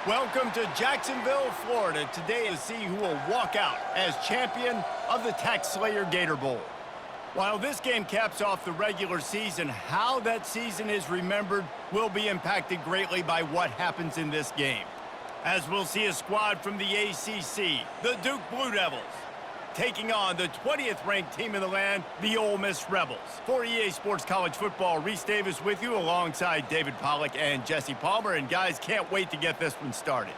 Welcome to Jacksonville, Florida. Today to see who will walk out as champion of the Tax Slayer Gator Bowl. While this game caps off the regular season, how that season is remembered will be impacted greatly by what happens in this game. As we'll see a squad from the ACC, the Duke Blue Devils, taking on the 20th ranked team in the land, the Ole Miss Rebels. For EA Sports College Football, Reese Davis with you alongside David Pollack and Jesse Palmer. And guys, can't wait to get this one started.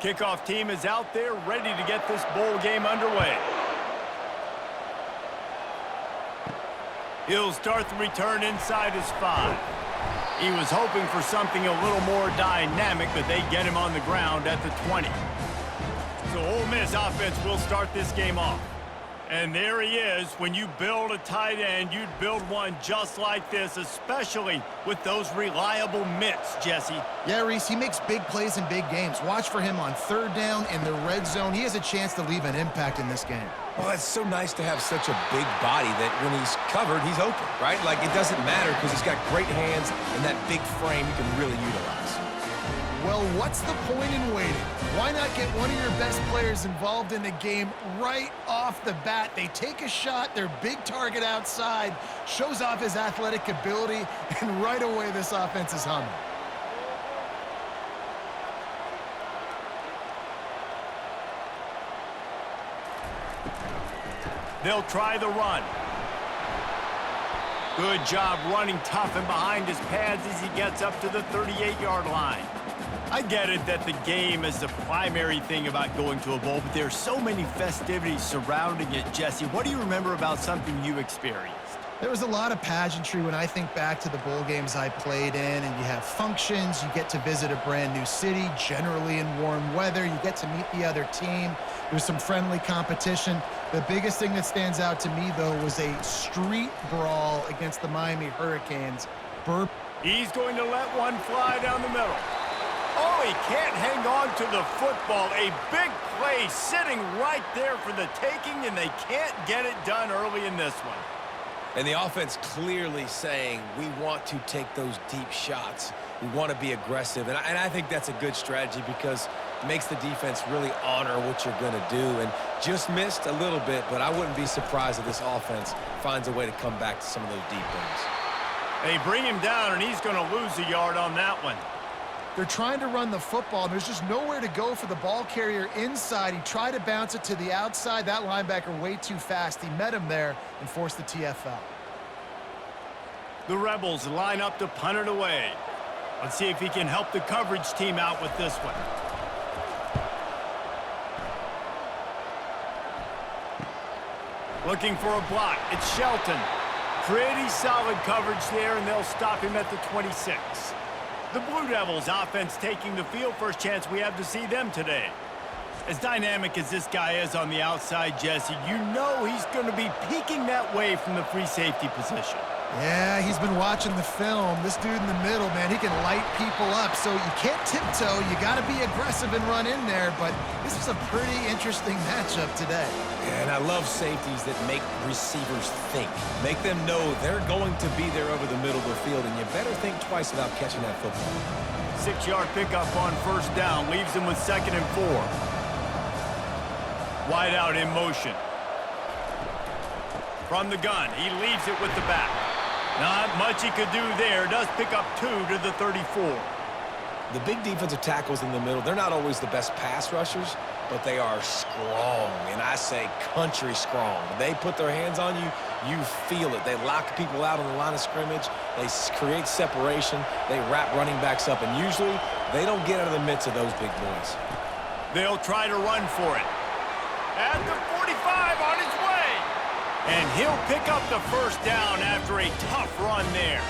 Kickoff team is out there ready to get this bowl game underway. He'll start the return inside his 5. He was hoping for something a little more dynamic, but they get him on the ground at the 20. So Ole Miss offense will start this game off. And there he is. When you build a tight end, you'd build one just like this, especially with those reliable mitts, Jesse. Yeah, Reese, he makes big plays in big games. Watch for him on third down in the red zone. He has a chance to leave an impact in this game. Well, it's so nice to have such a big body that when he's covered, he's open, right? Like, it doesn't matter because he's got great hands and that big frame you can really utilize. Well, what's the point in waiting? Why not get one of your best players involved in the game right off the bat? They take a shot, their big target outside, shows off his athletic ability, and right away this offense is humming. They'll try the run. Good job running tough and behind his pads as he gets up to the 38-yard line. I get it that the game is the primary thing about going to a bowl, but there's so many festivities surrounding it, Jesse. What do you remember about something you experienced? There was a lot of pageantry when I think back to the bowl games I played in, and you have functions, you get to visit a brand new city, generally in warm weather, you get to meet the other team, there's some friendly competition. The biggest thing that stands out to me, though, was a street brawl against the Miami Hurricanes. He's going to let one fly down the middle. Oh, he can't hang on to the football. A big play sitting right there for the taking, and they can't get it done early in this one. And the offense clearly saying, we want to take those deep shots. We want to be aggressive. And I think that's a good strategy because it makes the defense really honor what you're going to do. And just missed a little bit, but I wouldn't be surprised if this offense finds a way to come back to some of those deep ones. They bring him down, and he's going to lose a yard on that one. They're trying to run the football, and there's just nowhere to go for the ball carrier inside. He tried to bounce it to the outside. That linebacker way too fast. He met him there and forced the TFL. The Rebels line up to punt it away. Let's see if he can help the coverage team out with this one. Looking for a block. It's Shelton. Pretty solid coverage there, and they'll stop him at the 26. The Blue Devils offense taking the field. First chance we have to see them today. As dynamic as this guy is on the outside, Jesse, you know he's going to be peeking that way from the free safety position. Yeah, he's been watching the film. This dude in the middle, man, he can light people up. So you can't tiptoe. You got to be aggressive and run in there. But this was a pretty interesting matchup today. Yeah, and I love safeties that make receivers think. Make them know they're going to be there over the middle of the field, and you better think twice about catching that football. 6-yard pickup on first down. Leaves him with 2nd and 4. Wide out in motion. From the gun, he leaves it with the back. Not much he could do there. Does pick up 2 to the 34. The big defensive tackles in the middle, they're not always the best pass rushers, but they are strong, and I say country strong. They put their hands on you, you feel it. They lock people out on the line of scrimmage. They create separation. They wrap running backs up, and usually they don't get out of the midst of those big boys. They'll try to run for it. At the 45 on his way. And he'll pick up the first down after a tough run there.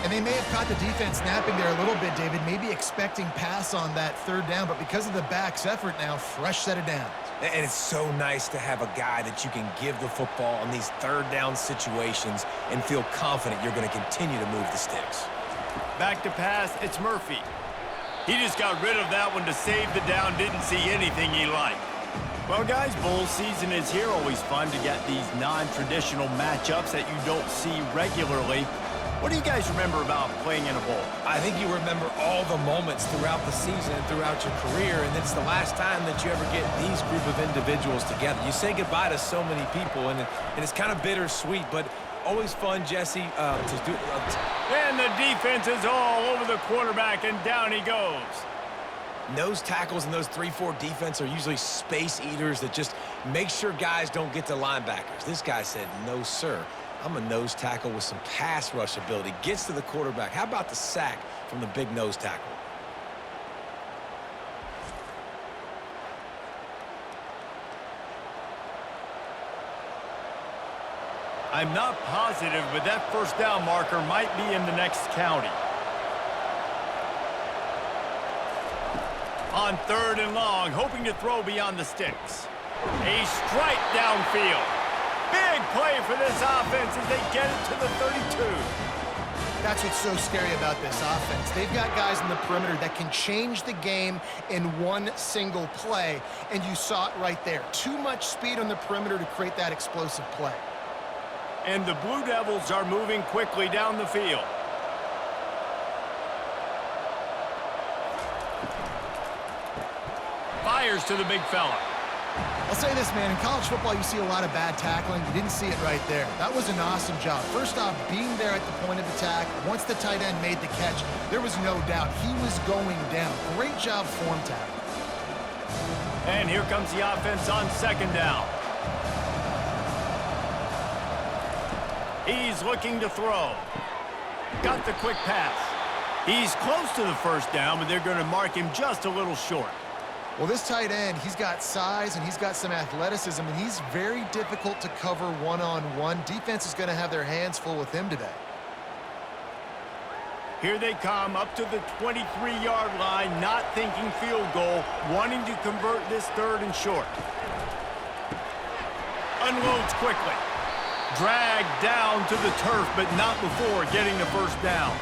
And they may have caught the defense snapping there a little bit, David, maybe expecting pass on that third down, but because of the back's effort now, fresh set of downs. And it's so nice to have a guy that you can give the football on these third down situations and feel confident you're going to continue to move the sticks. Back to pass, it's Murphy. He just got rid of that one to save the down, didn't see anything he liked. Well, guys, bowl season is here. Always fun to get these non-traditional matchups that you don't see regularly. What do you guys remember about playing in a bowl? I think you remember all the moments throughout the season and throughout your career, and it's the last time that you ever get these group of individuals together. You say goodbye to so many people, and it's kind of bittersweet, but always fun, Jesse, to do. And the defense is all over the quarterback, and down he goes. Nose tackles and those 3-4 defense are usually space eaters that just make sure guys don't get to linebackers. This guy said, no, sir. I'm a nose tackle with some pass rush ability. Gets to the quarterback. How about the sack from the big nose tackle? I'm not positive, but that first down marker might be in the next county. On 3rd and long, hoping to throw beyond the sticks. A strike downfield. Big play for this offense as they get it to the 32. That's what's so scary about this offense. They've got guys in the perimeter that can change the game in one single play, and you saw it right there. Too much speed on the perimeter to create that explosive play. And the Blue Devils are moving quickly down the field. Fires to the big fella. I'll say this, man, in college football, you see a lot of bad tackling. You didn't see it right there. That was an awesome job. First off, being there at the point of attack, once the tight end made the catch, there was no doubt he was going down. Great job form tackling. And here comes the offense on 2nd down. He's looking to throw. Got the quick pass. He's close to the first down, but they're going to mark him just a little short. Well, this tight end, he's got size and he's got some athleticism, and he's very difficult to cover one-on-one. Defense is going to have their hands full with him today. Here they come up to the 23-yard line, not thinking field goal, wanting to convert this 3rd and short. Unloads quickly. Dragged down to the turf, but not before getting the first down.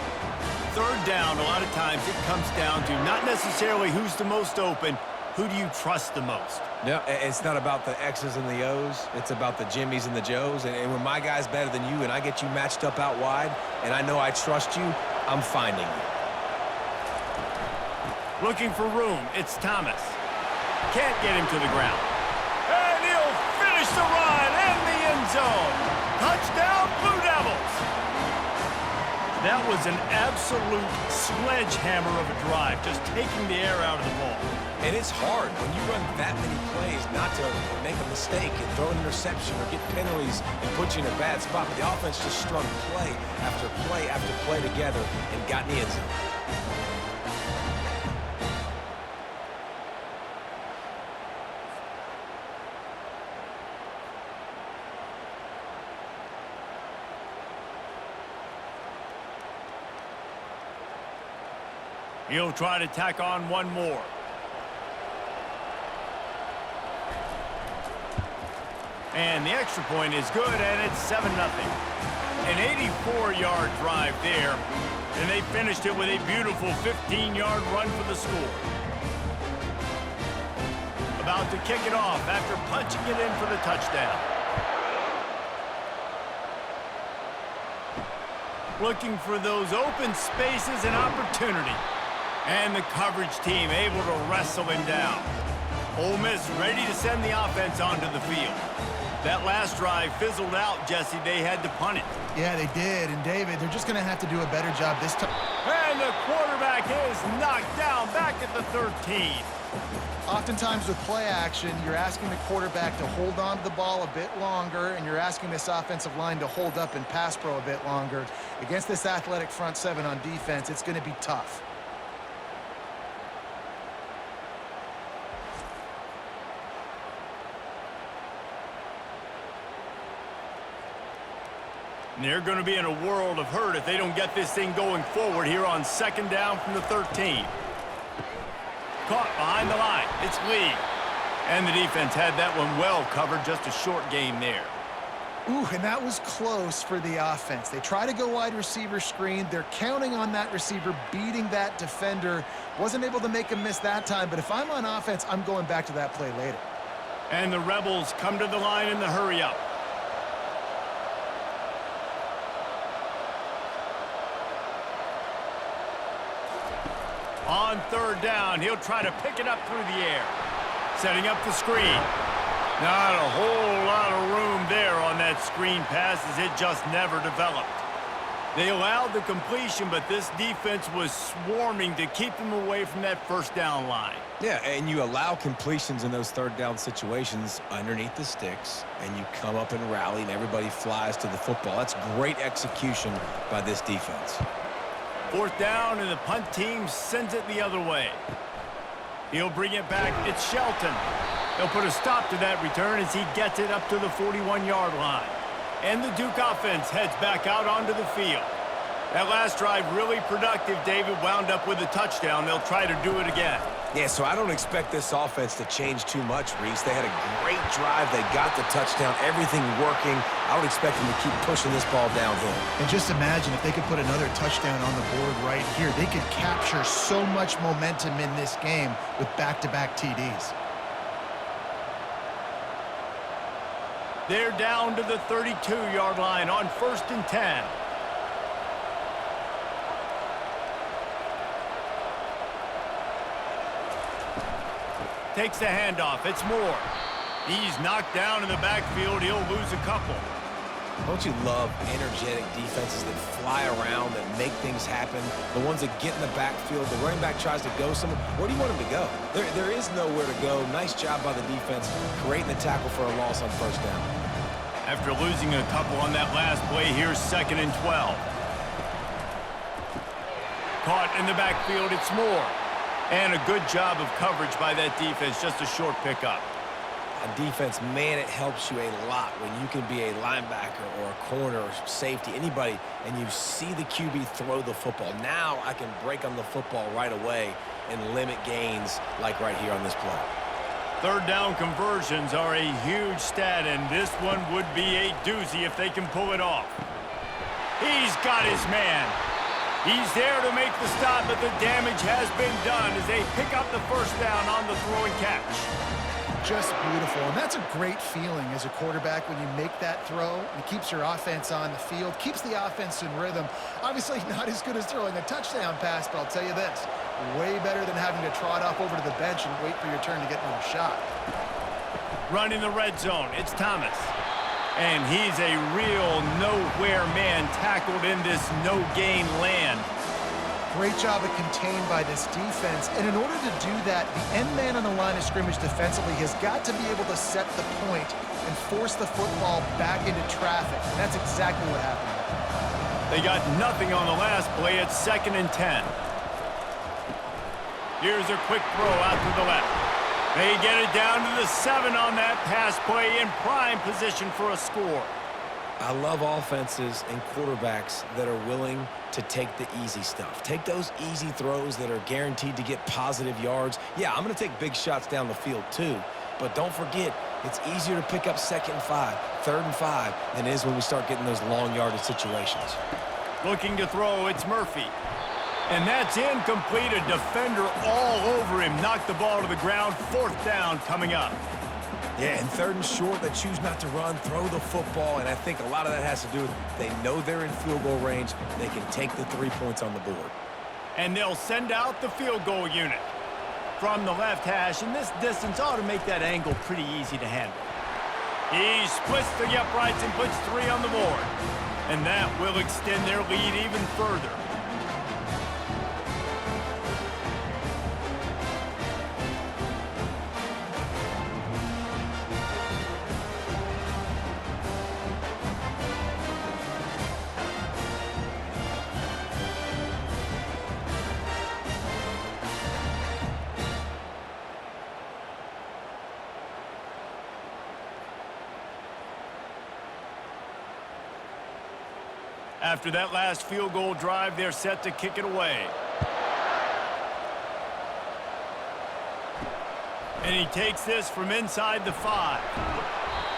3rd down, a lot of times it comes down to not necessarily who's the most open, who do you trust the most? Yeah, it's not about the X's and the O's. It's about the Jimmys and the Joes. And when my guy's better than you and I get you matched up out wide and I know I trust you, I'm finding you. Looking for room. It's Thomas. Can't get him to the ground. And he'll finish the run in the end zone. Touchdown, Blue Devils. That was an absolute sledgehammer of a drive, just taking the air out of the ball. And it's hard when you run that many plays not to make a mistake and throw an interception or get penalties and put you in a bad spot. But the offense just strung play after play after play together and got in the end zone. He'll try to tack on one more. And the extra point is good, and it's 7-0. An 84-yard drive there, and they finished it with a beautiful 15-yard run for the score. About to kick it off after punching it in for the touchdown. Looking for those open spaces and opportunity. And the coverage team able to wrestle him down. Ole Miss ready to send the offense onto the field. That last drive fizzled out, Jesse. They had to punt it. Yeah, they did. And, David, they're just going to have to do a better job this time. And the quarterback is knocked down back at the 13. Oftentimes with play action, you're asking the quarterback to hold on to the ball a bit longer, and you're asking this offensive line to hold up and pass pro a bit longer. Against this athletic front seven on defense, it's going to be tough. And they're going to be in a world of hurt if they don't get this thing going forward here on 2nd down from the 13. Caught behind the line. It's Lee. And the defense had that one well covered. Just a short game there. Ooh, and that was close for the offense. They try to go wide receiver screen. They're counting on that receiver beating that defender. Wasn't able to make him miss that time, but if I'm on offense, I'm going back to that play later. And the Rebels come to the line in the hurry-up. On 3rd down, he'll try to pick it up through the air. Setting up the screen. Not a whole lot of room there on that screen pass as it just never developed. They allowed the completion, but this defense was swarming to keep them away from that 1st down line. Yeah, and you allow completions in those 3rd down situations underneath the sticks, and you come up and rally, and everybody flies to the football. That's great execution by this defense. 4th down, and the punt team sends it the other way. He'll bring it back. It's Shelton. They'll put a stop to that return as he gets it up to the 41-yard line. And the Duke offense heads back out onto the field. That last drive really productive. David wound up with a touchdown. They'll try to do it again. Yeah, so I don't expect this offense to change too much, Reese. They had a great drive. They got the touchdown. Everything working. I would expect them to keep pushing this ball downhill. And just imagine if they could put another touchdown on the board right here. They could capture so much momentum in this game with back-to-back TDs. They're down to the 32-yard line on 1st and 10. Takes the handoff. It's Moore. He's knocked down in the backfield. He'll lose a couple. Don't you love energetic defenses that fly around, that make things happen? The ones that get in the backfield, the running back tries to go somewhere. Where do you want him to go? There is nowhere to go. Nice job by the defense, creating the tackle for a loss on 1st down. After losing a couple on that last play, here's 2nd and 12. Caught in the backfield, it's Moore. And a good job of coverage by that defense, just a short pickup. On defense, man, it helps you a lot when you can be a linebacker or a corner or safety, anybody, and you see the QB throw the football. Now I can break on the football right away and limit gains like right here on this play. 3rd down conversions are a huge stat, and this one would be a doozy if they can pull it off. He's got his man. He's there to make the stop, but the damage has been done as they pick up the 1st down on the throw and catch. Just beautiful, and that's a great feeling as a quarterback when you make that throw. It keeps your offense on the field, keeps the offense in rhythm. Obviously not as good as throwing a touchdown pass, but I'll tell you this, way better than having to trot off over to the bench and wait for your turn to get another shot. Running the red zone, it's Thomas. And he's a real nowhere man tackled in this no-gain land. Great job of contained by this defense. And in order to do that, the end man on the line of scrimmage defensively has got to be able to set the point and force the football back into traffic. And that's exactly what happened. They got nothing on the last play. It's 2nd and 10. Here's a quick throw out to the left. They get it down to the 7 on that pass play in prime position for a score. I love offenses and quarterbacks that are willing to take the easy stuff. Take those easy throws that are guaranteed to get positive yards. Yeah, I'm going to take big shots down the field too, but don't forget, it's easier to pick up 2nd and 5, 3rd and 5 than it is when we start getting those long yardage situations. Looking to throw, it's Murphy. And that's incomplete. A defender all over him. Knocked the ball to the ground. 4th down coming up. Yeah, and 3rd and short, they choose not to run, throw the football, and I think a lot of that has to do with they know they're in field goal range. They can take the 3 points on the board. And they'll send out the field goal unit from the left hash, and this distance ought to make that angle pretty easy to handle. He splits the uprights and puts 3 on the board. And that will extend their lead even further. After that last field goal drive, they're set to kick it away. And he takes this from inside the 5.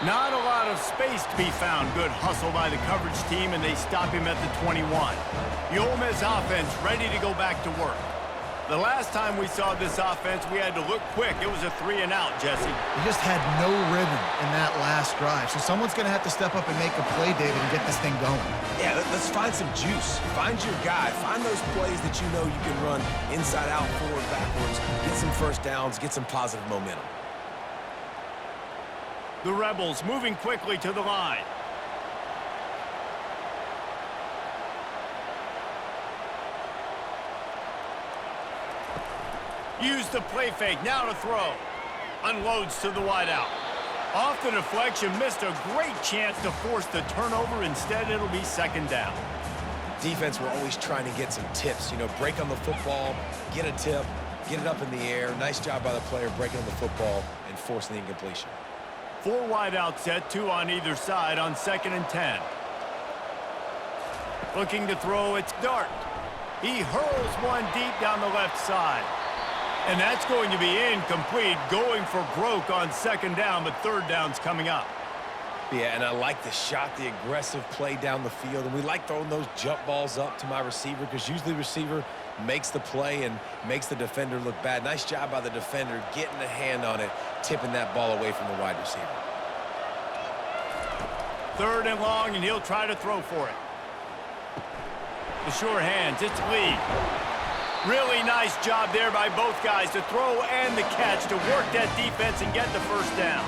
Not a lot of space to be found. Good hustle by the coverage team, and they stop him at the 21. The Ole Miss offense ready to go back to work. The last time we saw this offense, we had to look quick. It was a 3-and-out, Jesse. He just had no rhythm in that last drive. So someone's going to have to step up and make a play, David, and get this thing going. Yeah, let's find some juice. Find your guy. Find those plays that you know you can run inside out, forward, backwards. Get some first downs. Get some positive momentum. The Rebels moving quickly to the line. Use the play fake, now to throw. Unloads to the wideout. Off the deflection, missed a great chance to force the turnover. Instead, it'll be 2nd down. Defense, we're always trying to get some tips. You know, break on the football, get a tip, get it up in the air. Nice job by the player breaking on the football and forcing the incompletion. 4 wide out set, 2 on either side on 2nd and 10. Looking to throw, it's Dart. He hurls one deep down the left side. And that's going to be incomplete, going for broke on 2nd down, but 3rd down's coming up. Yeah, and I like the shot, the aggressive play down the field. And we like throwing those jump balls up to my receiver because usually the receiver makes the play and makes the defender look bad. Nice job by the defender getting a hand on it, tipping that ball away from the wide receiver. 3rd and long, and he'll try to throw for it. The sure hands, it's Lee. Really nice job there by both guys to throw and the catch to work that defense and get the 1st down.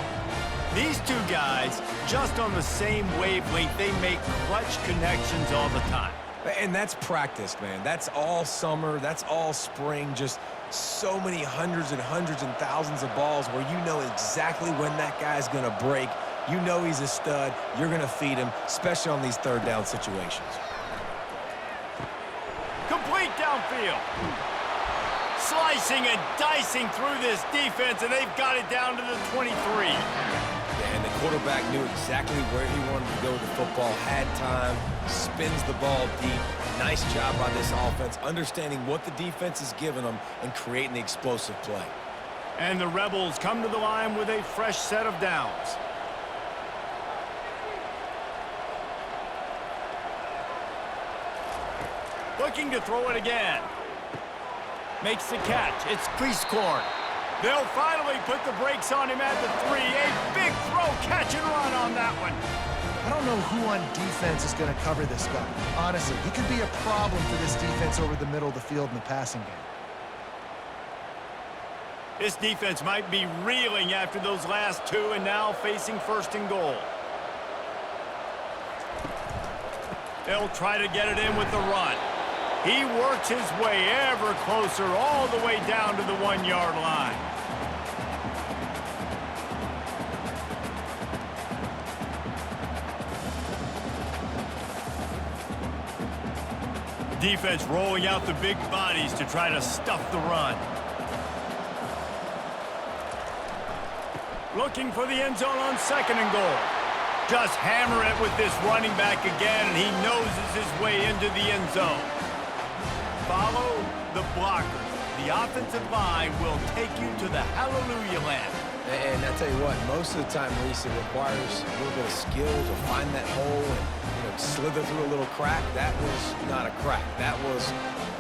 These two guys, just on the same wavelength, they make clutch connections all the time. And that's practice, man. That's all summer. That's all spring. Just so many hundreds and thousands of balls where you know exactly when that guy's going to break. You know he's a stud. You're going to feed him, especially on these 3rd down situations. Complete downfield. Slicing and dicing through this defense, and they've got it down to the 23. And the quarterback knew exactly where he wanted to go with the football, had time, spins the ball deep. Nice job by this offense, understanding what the defense is giving them and creating the explosive play. And the Rebels come to the line with a fresh set of downs. Looking to throw it again. Makes the catch. It's Cleescorn. They'll finally put the brakes on him at the 3. A big throw, catch and run on that one. I don't know who on defense is going to cover this guy. Honestly, he could be a problem for this defense over the middle of the field in the passing game. This defense might be reeling after those last 2 and now facing 1st and goal. They'll try to get it in with the run. He works his way ever closer all the way down to the 1-yard line. Defense rolling out the big bodies to try to stuff the run. Looking for the end zone on 2nd and goal. Just hammer it with this running back again, and he noses his way into the end zone. Follow the blockers. The offensive line will take you to the hallelujah land. And I tell you what, most of the time, Reese, it requires a little bit of skill to find that hole and slither through a little crack. That was not a crack. That was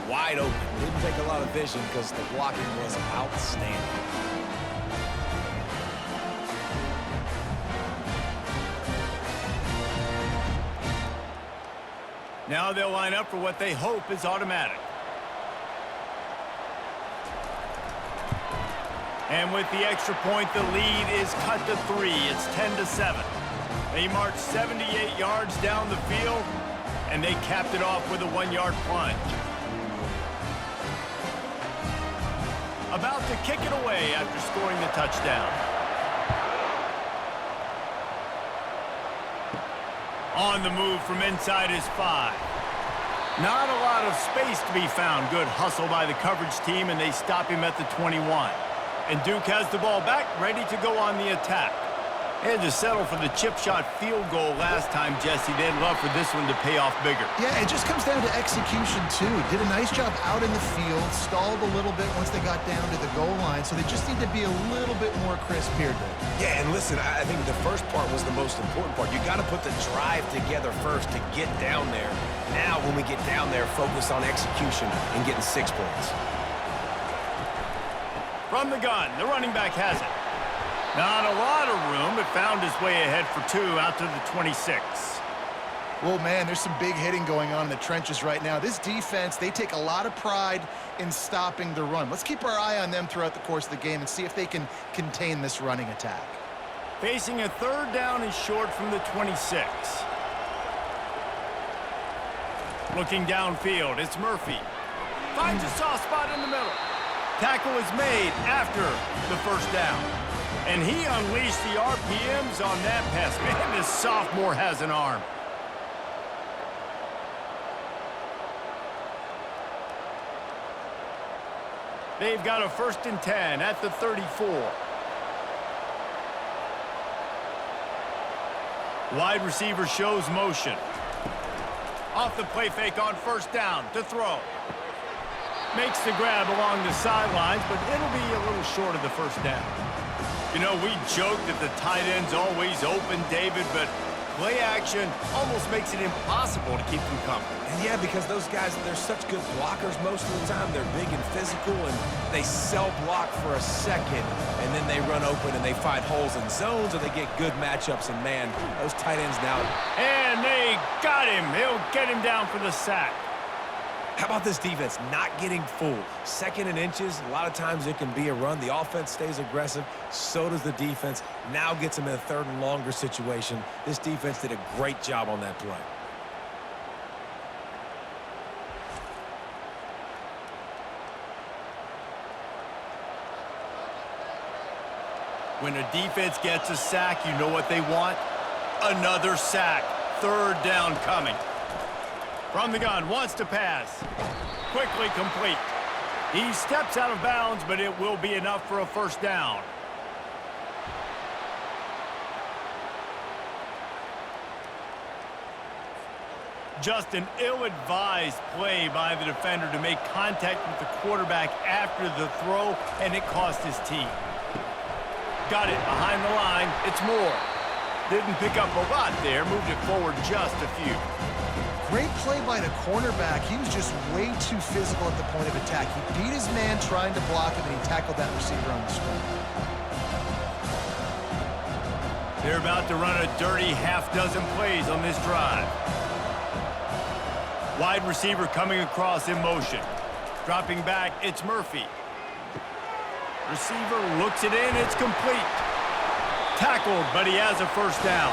wide open. Didn't take a lot of vision because the blocking was outstanding. Now they'll line up for what they hope is automatic. And with the extra point, the lead is cut to 3. It's 10-7. They marched 78 yards down the field, and they capped it off with a 1-yard plunge. About to kick it away after scoring the touchdown. On the move from inside his 5. Not a lot of space to be found. Good hustle by the coverage team, and they stop him at the 21. And Duke has the ball back, ready to go on the attack. Had to settle for the chip shot field goal last time, Jesse. They'd love for this one to pay off bigger. Yeah, it just comes down to execution, too. Did a nice job out in the field, stalled a little bit once they got down to the goal line, so they just need to be a little bit more crisp here, Dave. Yeah, and listen, I think the first part was the most important part. You got to put the drive together first to get down there. Now, when we get down there, focus on execution and getting 6 points. From the gun, the running back has it. Not a lot of room, but found his way ahead for 2 out to the 26. Well, man, there's some big hitting going on in the trenches right now. This defense, they take a lot of pride in stopping the run. Let's keep our eye on them throughout the course of the game and see if they can contain this running attack. Facing a 3rd down and short from the 26. Looking downfield, it's Murphy. Finds a soft spot in the middle. Tackle is made after the 1st down. And he unleashed the RPMs on that pass. Man, this sophomore has an arm. They've got a 1st and 10 at the 34. Wide receiver shows motion. Off the play fake on 1st down to throw. Makes the grab along the sidelines, but it'll be a little short of the 1st down. You know, we joke that the tight end's always open, David, but play action almost makes it impossible to keep them coming. And yeah, because those guys, they're such good blockers most of the time. They're big and physical, and they cell block for a second, and then they run open and they find holes in zones, or they get good matchups. And man, those tight ends now. And they got him. He'll get him down for the sack. How about this defense not getting fooled? 2nd and inches, a lot of times it can be a run. The offense stays aggressive, so does the defense. Now gets them in a 3rd and longer situation. This defense did a great job on that play. When a defense gets a sack, you know what they want? Another sack. 3rd down coming. From the gun, wants to pass. Quickly complete. He steps out of bounds, but it will be enough for a 1st down. Just an ill-advised play by the defender to make contact with the quarterback after the throw, and it cost his team. Got it behind the line. It's Moore. Didn't pick up a lot there. Moved it forward just a few. Great play by the cornerback. He was just way too physical at the point of attack. He beat his man trying to block him, and he tackled that receiver on the screen. They're about to run a dirty half-dozen plays on this drive. Wide receiver coming across in motion. Dropping back, it's Murphy. Receiver looks it in, it's complete. Tackled, but he has a 1st down.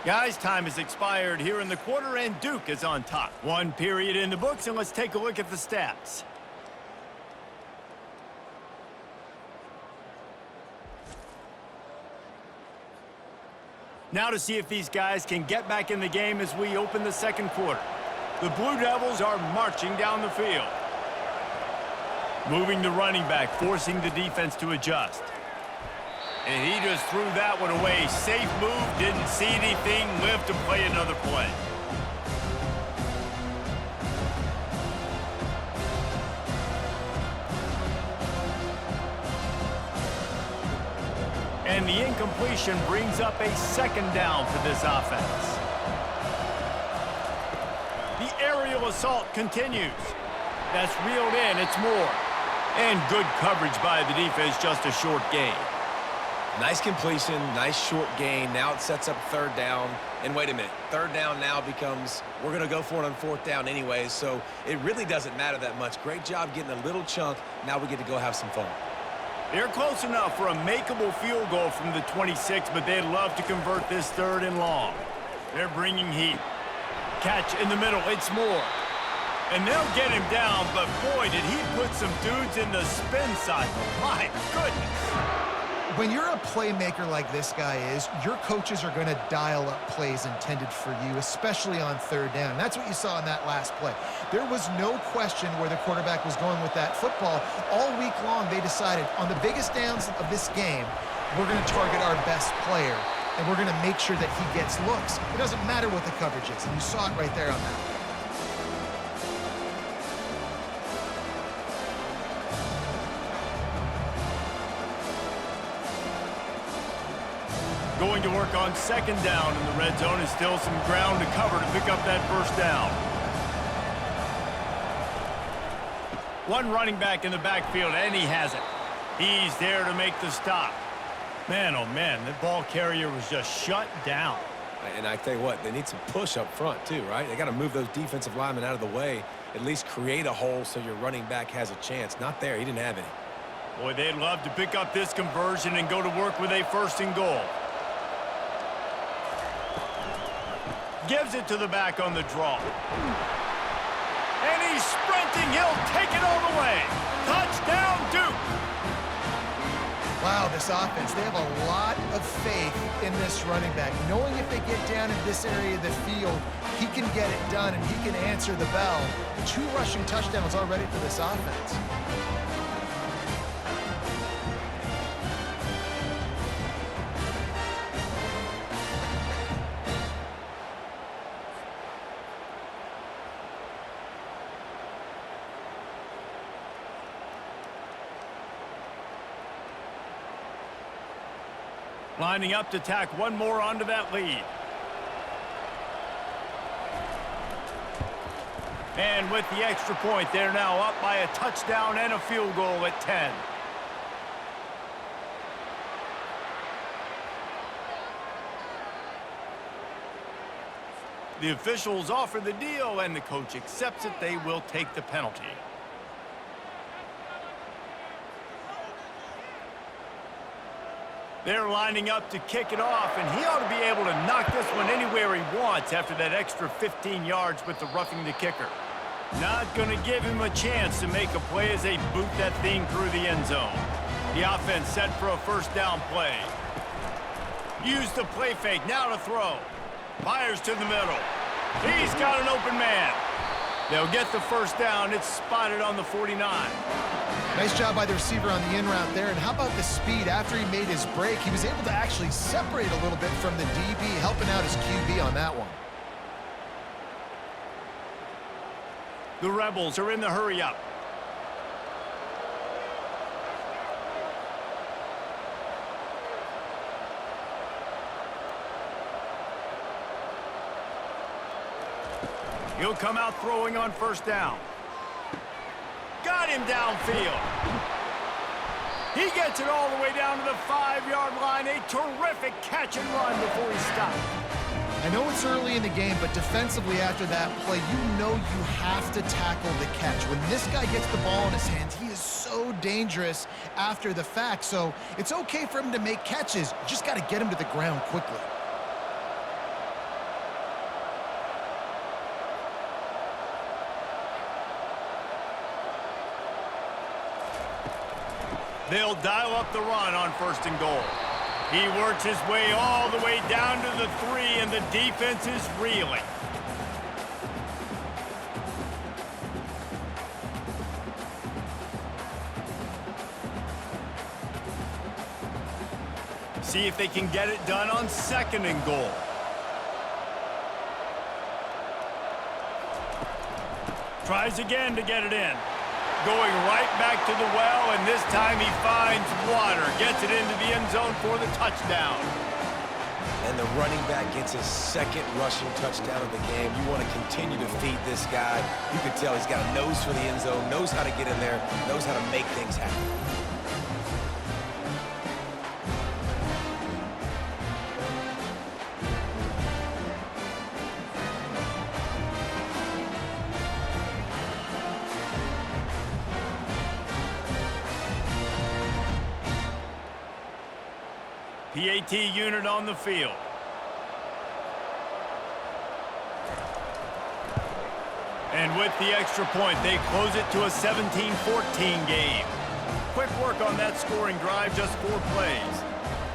Guys, time has expired here in the quarter, and Duke is on top. 1 period in the books, and let's take a look at the stats. Now to see if these guys can get back in the game as we open the 2nd quarter. The Blue Devils are marching down the field. Moving the running back, forcing the defense to adjust. And he just threw that one away. Safe move, didn't see anything, lived to play another play. And the incompletion brings up a 2nd down for this offense. The aerial assault continues. That's reeled in, it's Moore. And good coverage by the defense, just a short gain. Nice completion, nice short gain. Now it sets up 3rd down. And wait a minute, 3rd down now becomes, we're going to go for it on 4th down anyways, so it really doesn't matter that much. Great job getting a little chunk. Now we get to go have some fun. They're close enough for a makeable field goal from the 26, but they'd love to convert this 3rd and long. They're bringing heat. Catch in the middle, it's Moore. And they'll get him down, but boy, did he put some dudes in the spin cycle. My goodness. When you're a playmaker like this guy is, your coaches are going to dial up plays intended for you, especially on third down. That's what you saw in that last play. There was no question where the quarterback was going with that football. All week long, they decided on the biggest downs of this game, we're going to target our best player, and we're going to make sure that he gets looks. It doesn't matter what the coverage is, and you saw it right there on that play. Going to work on second down in the red zone, and still some ground to cover to pick up that first down. One running back in the backfield, and he has it. He's there to make the stop. Man, oh man, that ball carrier was just shut down. And I tell you what, they need some push up front too, right? They got to move those defensive linemen out of the way, at least create a hole so your running back has a chance. Not there, he didn't have any. Boy, they'd love to pick up this conversion and go to work with a first and goal. Gives it to the back on the draw. And he's sprinting. He'll take it all the way. Touchdown, Duke. Wow, this offense, they have a lot of faith in this running back. Knowing if they get down in this area of the field, he can get it done and he can answer the bell. 2 rushing touchdowns already for this offense. Lining up to tack one more onto that lead. And with the extra point, they're now up by a touchdown and a field goal at 10. The officials offer the deal, and the coach accepts it. They will take the penalty. They're lining up to kick it off, and he ought to be able to knock this one anywhere he wants after that extra 15 yards with the roughing the kicker. Not going to give him a chance to make a play as they boot that thing through the end zone. The offense set for a first down play. Use the play fake, now to throw. Fires to the middle. He's got an open man. They'll get the first down. It's spotted on the 49. Nice job by the receiver on the in route there. And how about the speed? After he made his break, he was able to actually separate a little bit from the DB, helping out his QB on that one. The Rebels are in the hurry-up. He'll come out throwing on first down. Got him downfield. He gets it all the way down to the 5-yard line. A terrific catch and run before he stopped. I know it's early in the game, but defensively after that play, you know you have to tackle the catch. When this guy gets the ball in his hands, he is so dangerous after the fact. So it's okay for him to make catches. You just got to get him to the ground quickly. They'll dial up the run on first and goal. He works his way all the way down to the 3, and the defense is reeling. See if they can get it done on second and goal. Tries again to get it in. Going right back to the well, and this time he finds water. Gets it into the end zone for the touchdown. And the running back gets his second rushing touchdown of the game. You want to continue to feed this guy. You can tell he's got a nose for the end zone, knows how to get in there, knows how to make things happen. PAT unit on the field. And with the extra point, they close it to a 17-14 game. quick work on that scoring drive, just 4 plays.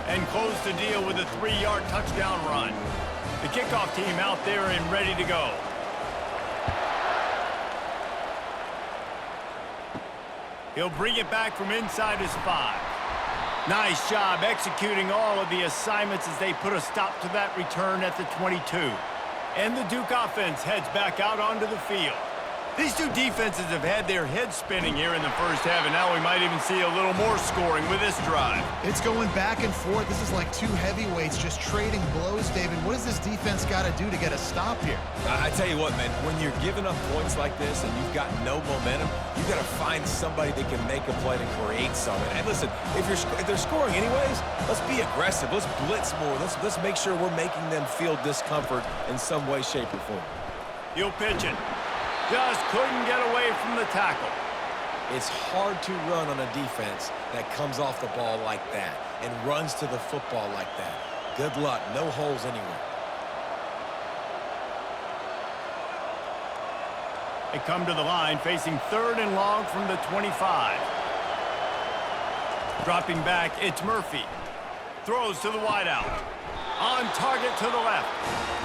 And close the deal with a 3-yard touchdown run. The kickoff team out there and ready to go. He'll bring it back from inside his 5. Nice job executing all of the assignments as they put a stop to that return at the 22. And the Duke offense heads back out onto the field. These two defenses have had their heads spinning here in the first half, and now we might even see a little more scoring with this drive. It's going back and forth. This is like two heavyweights just trading blows, David. What does this defense got to do to get a stop here? I tell you what, man, when you're giving up points like this and you've got no momentum, you've got to find somebody that can make a play to create something. And listen, if they're scoring anyways, let's be aggressive. Let's blitz more. Let's make sure we're making them feel discomfort in some way, shape, or form. He'll pitch it. Just couldn't get away from the tackle. It's hard to run on a defense that comes off the ball like that and runs to the football like that. Good luck. No holes anywhere. They come to the line facing 3rd and long from the 25. Dropping back, it's Murphy. Throws to the wideout. On target to the left.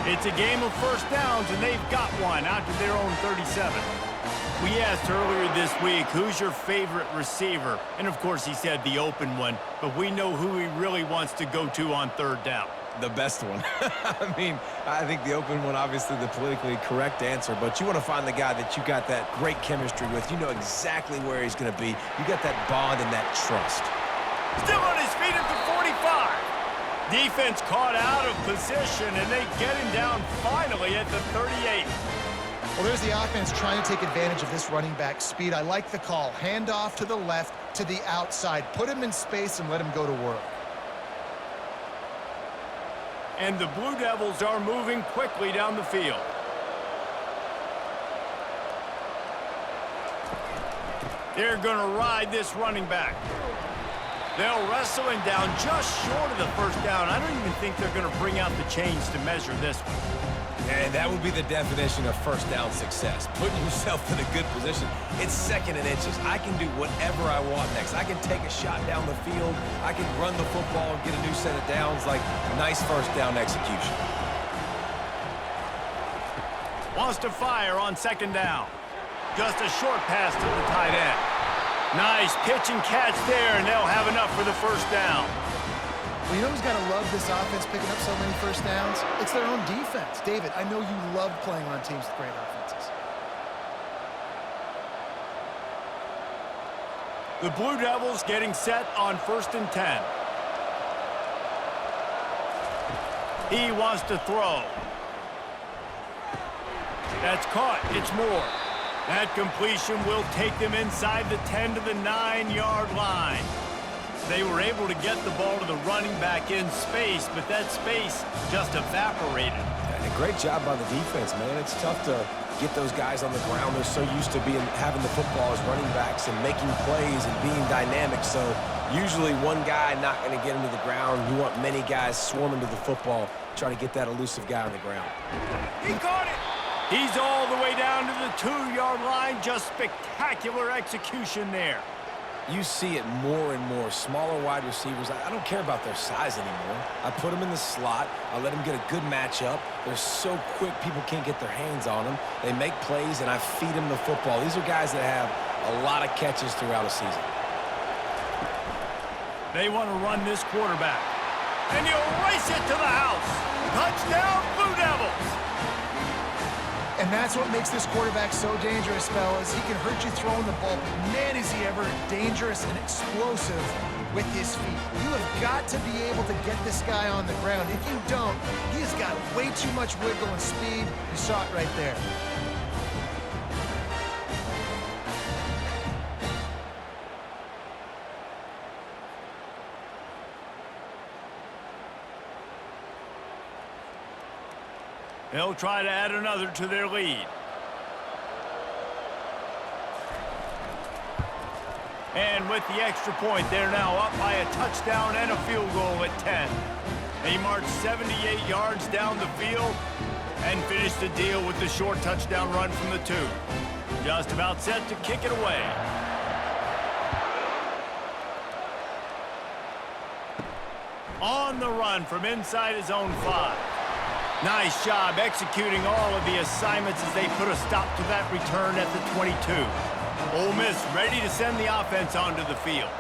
It's a game of first downs, and they've got one out to their own 37. We asked earlier this week, who's your favorite receiver? And, of course, he said the open one, but we know who he really wants to go to on 3rd down. The best one. I mean, I think the open one, obviously the politically correct answer, but you want to find the guy that you got that great chemistry with. You know exactly where he's going to be. You got that bond and that trust. Still on his feet at the 45. Defense caught out of position, and they get him down finally at the 38. Well, there's the offense trying to take advantage of this running back speed. I like the call. Hand off to the left, to the outside. Put him in space and let him go to work. And the Blue Devils are moving quickly down the field. They're going to ride this running back. They'll wrestle him down just short of the first down. I don't even think they're going to bring out the chains to measure this one. And that would be the definition of first down success. Putting yourself in a good position. It's 2nd and inches. I can do whatever I want next. I can take a shot down the field. I can run the football and get a new set of downs. Like, nice first down execution. Wants to fire on 2nd down. Just a short pass to the tight end. Nice pitch and catch there, and they'll have enough for the first down. Well, you know who's got to love this offense picking up so many first downs? It's their own defense. David, I know you love playing on teams with great offenses. The Blue Devils getting set on 1st and 10. He wants to throw. That's caught. It's Moore. That completion will take them inside the 10 to the 9-yard line. They were able to get the ball to the running back in space, but that space just evaporated. And a great job by the defense, man. It's tough to get those guys on the ground. They're so used to having the football as running backs and making plays and being dynamic. So usually one guy not going to get him to the ground. You want many guys swarming to the football, try to get that elusive guy on the ground. He caught it. He's all the way down to the 2-yard line. Just spectacular execution there. You see it more and more. Smaller wide receivers, I don't care about their size anymore. I put them in the slot. I let them get a good matchup. They're so quick, people can't get their hands on them. They make plays, and I feed them the football. These are guys that have a lot of catches throughout a season. They want to run this quarterback. And he'll race it to the house. Touchdown, Blue Devils. And that's what makes this quarterback so dangerous, fellas. He can hurt you throwing the ball, but man, is he ever dangerous and explosive with his feet. You have got to be able to get this guy on the ground. If you don't, he has got way too much wiggle and speed. You saw it right there. They'll try to add another to their lead. And with the extra point, they're now up by a touchdown and a field goal at 10. They march 78 yards down the field and finish the deal with the short touchdown run from the 2. Just about set to kick it away. On the run from inside his own 5. Nice job executing all of the assignments as they put a stop to that return at the 22. Ole Miss ready to send the offense onto the field.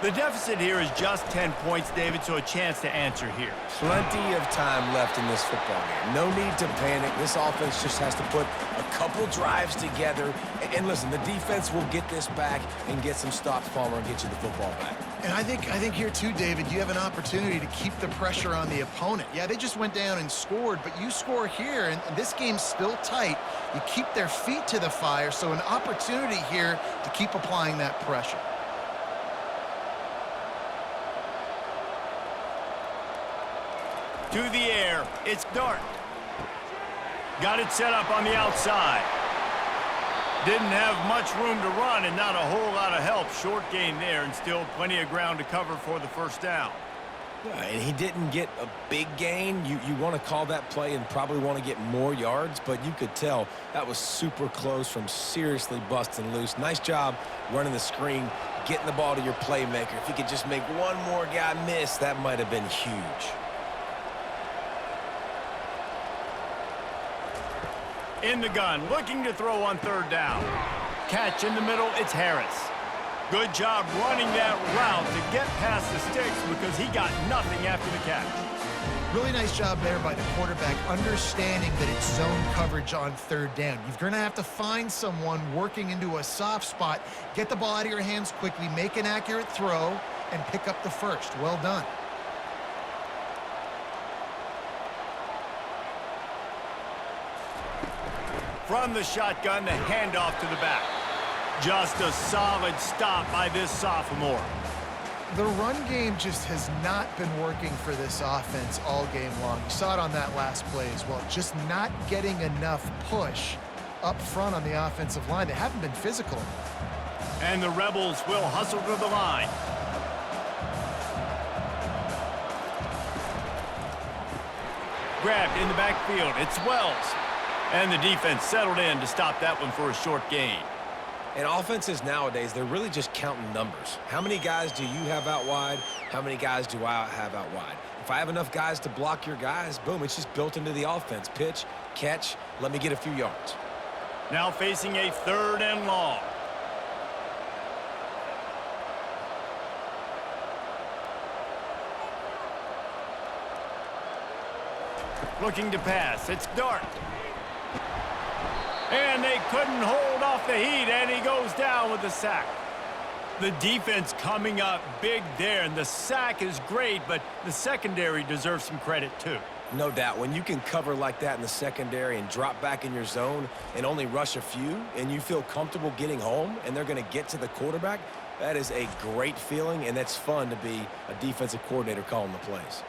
The deficit here is just 10 points, David, so a chance to answer here. Plenty of time left in this football game. No need to panic. This offense just has to put a couple drives together. And listen, the defense will get this back and get some stops, Palmer, and get you the football back. And I think here too, David, you have an opportunity to keep the pressure on the opponent. Yeah, they just went down and scored, but you score here, and this game's still tight. You keep their feet to the fire, so an opportunity here to keep applying that pressure. To the air, it's Dart. Got it set up on the outside. Didn't have much room to run and not a whole lot of help. Short gain there and still plenty of ground to cover for the first down. Yeah, and he didn't get a big gain. You want to call that play and probably want to get more yards, but you could tell that was super close from seriously busting loose. Nice job running the screen, getting the ball to your playmaker. If he could just make one more guy miss, that might have been huge. In the gun, looking to throw on 3rd down. Catch in the middle, it's Harris. Good job running that route to get past the sticks because he got nothing after the catch. Really nice job there by the quarterback, understanding that it's zone coverage on 3rd down. You're going to have to find someone working into a soft spot, get the ball out of your hands quickly, make an accurate throw, and pick up the first. Well done. From the shotgun, the handoff to the back. Just a solid stop by this sophomore. The run game just has not been working for this offense all game long. You saw it on that last play as well. Just not getting enough push up front on the offensive line. They haven't been physical enough. And the Rebels will hustle to the line. Grabbed in the backfield. It's Wells. And the defense settled in to stop that one for a short gain. And offenses nowadays, they're really just counting numbers. How many guys do you have out wide? How many guys do I have out wide? If I have enough guys to block your guys, boom, it's just built into the offense. Pitch, catch, let me get a few yards. Now facing a 3rd and long. Looking to pass, it's Dart. And they couldn't hold off the heat, and he goes down with the sack. The defense coming up big there, and the sack is great, but the secondary deserves some credit too. No doubt. When you can cover like that in the secondary and drop back in your zone and only rush a few, and you feel comfortable getting home, and they're going to get to the quarterback, that is a great feeling, and it's fun to be a defensive coordinator calling the plays.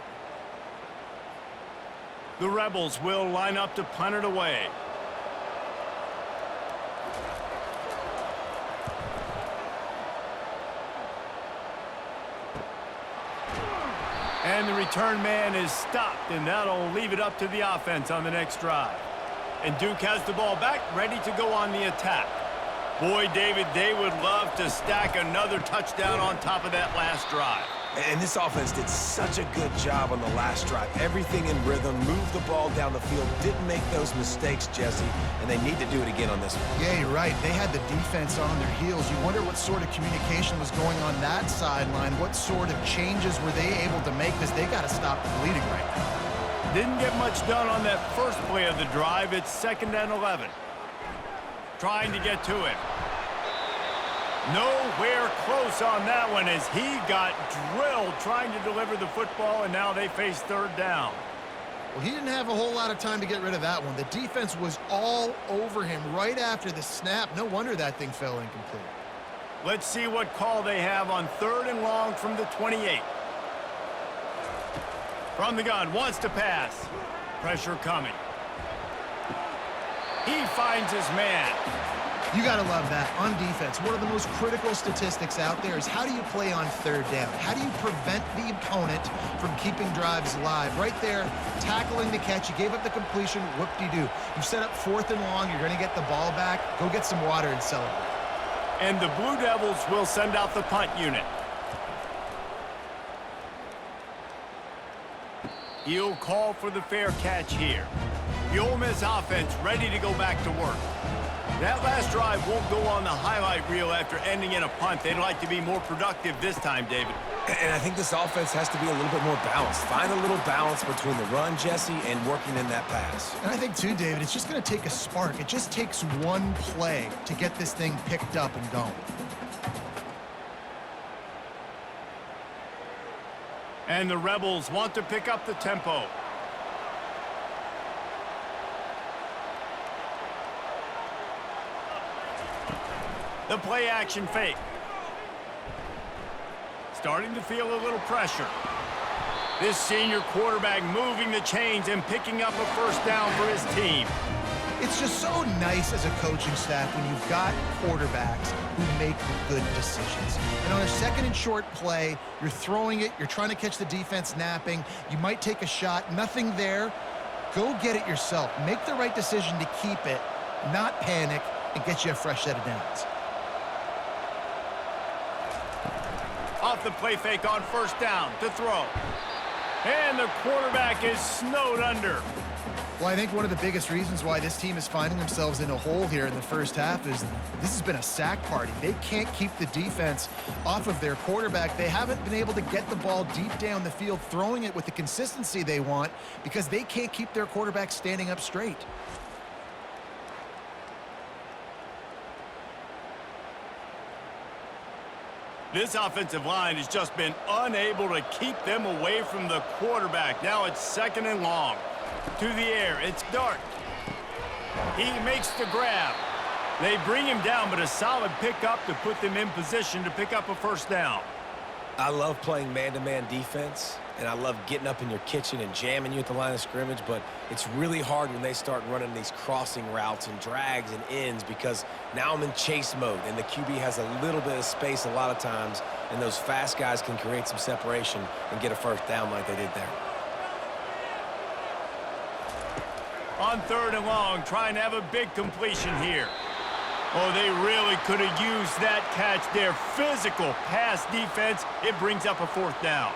The Rebels will line up to punt it away. And the return man is stopped, and that'll leave it up to the offense on the next drive. And Duke has the ball back, ready to go on the attack. Boy, David, they would love to stack another touchdown on top of that last drive. And this offense did such a good job on the last drive. Everything in rhythm, moved the ball down the field, didn't make those mistakes, Jesse, and they need to do it again on this one. Yeah, you're right. They had the defense on their heels. You wonder what sort of communication was going on that sideline. What sort of changes were they able to make, because they got to stop the bleeding right now. Didn't get much done on that first play of the drive. It's 2nd and 11. Trying to get to him. Nowhere close on that one as he got drilled trying to deliver the football, and now they face 3rd down. Well, he didn't have a whole lot of time to get rid of that one. The defense was all over him right after the snap. No wonder that thing fell incomplete. Let's see what call they have on 3rd and long from the 28. From the gun, wants to pass. Pressure coming. He finds his man. You got to love that on defense. One of the most critical statistics out there is how do you play on 3rd down? How do you prevent the opponent from keeping drives alive? Right there, tackling the catch. You gave up the completion. Whoop-de-doo. You've set up 4th and long. You're going to get the ball back. Go get some water and celebrate. And the Blue Devils will send out the punt unit. He'll call for the fair catch here. The Ole Miss offense ready to go back to work. That last drive won't go on the highlight reel after ending in a punt. They'd like to be more productive this time, David. And I think this offense has to be a little bit more balanced. Find a little balance between the run, Jesse, and working in that pass. And I think, too, David, it's just going to take a spark. It just takes one play to get this thing picked up and going. And the Rebels want to pick up the tempo. The play action fake. Starting to feel a little pressure. This senior quarterback moving the chains and picking up a first down for his team. It's just so nice as a coaching staff when you've got quarterbacks who make good decisions. And on a second and short play, you're throwing it, you're trying to catch the defense napping, you might take a shot, nothing there. Go get it yourself. Make the right decision to keep it, not panic, and get you a fresh set of downs. Off the play fake on first down to throw. And the quarterback is snowed under. Well, I think one of the biggest reasons why this team is finding themselves in a hole here in the first half is this has been a sack party. They can't keep the defense off of their quarterback. They haven't been able to get the ball deep down the field, throwing it with the consistency they want because they can't keep their quarterback standing up straight. This offensive line has just been unable to keep them away from the quarterback. Now it's second and long. To the air, it's Dart. He makes the grab. They bring him down, but a solid pickup to put them in position to pick up a first down. I love playing man-to-man defense, and I love getting up in your kitchen and jamming you at the line of scrimmage, but it's really hard when they start running these crossing routes and drags and ends because now I'm in chase mode, and the QB has a little bit of space a lot of times, and those fast guys can create some separation and get a first down like they did there. On third and long, trying to have a big completion here. Oh, they really could have used that catch there. Physical pass defense. It brings up a fourth down.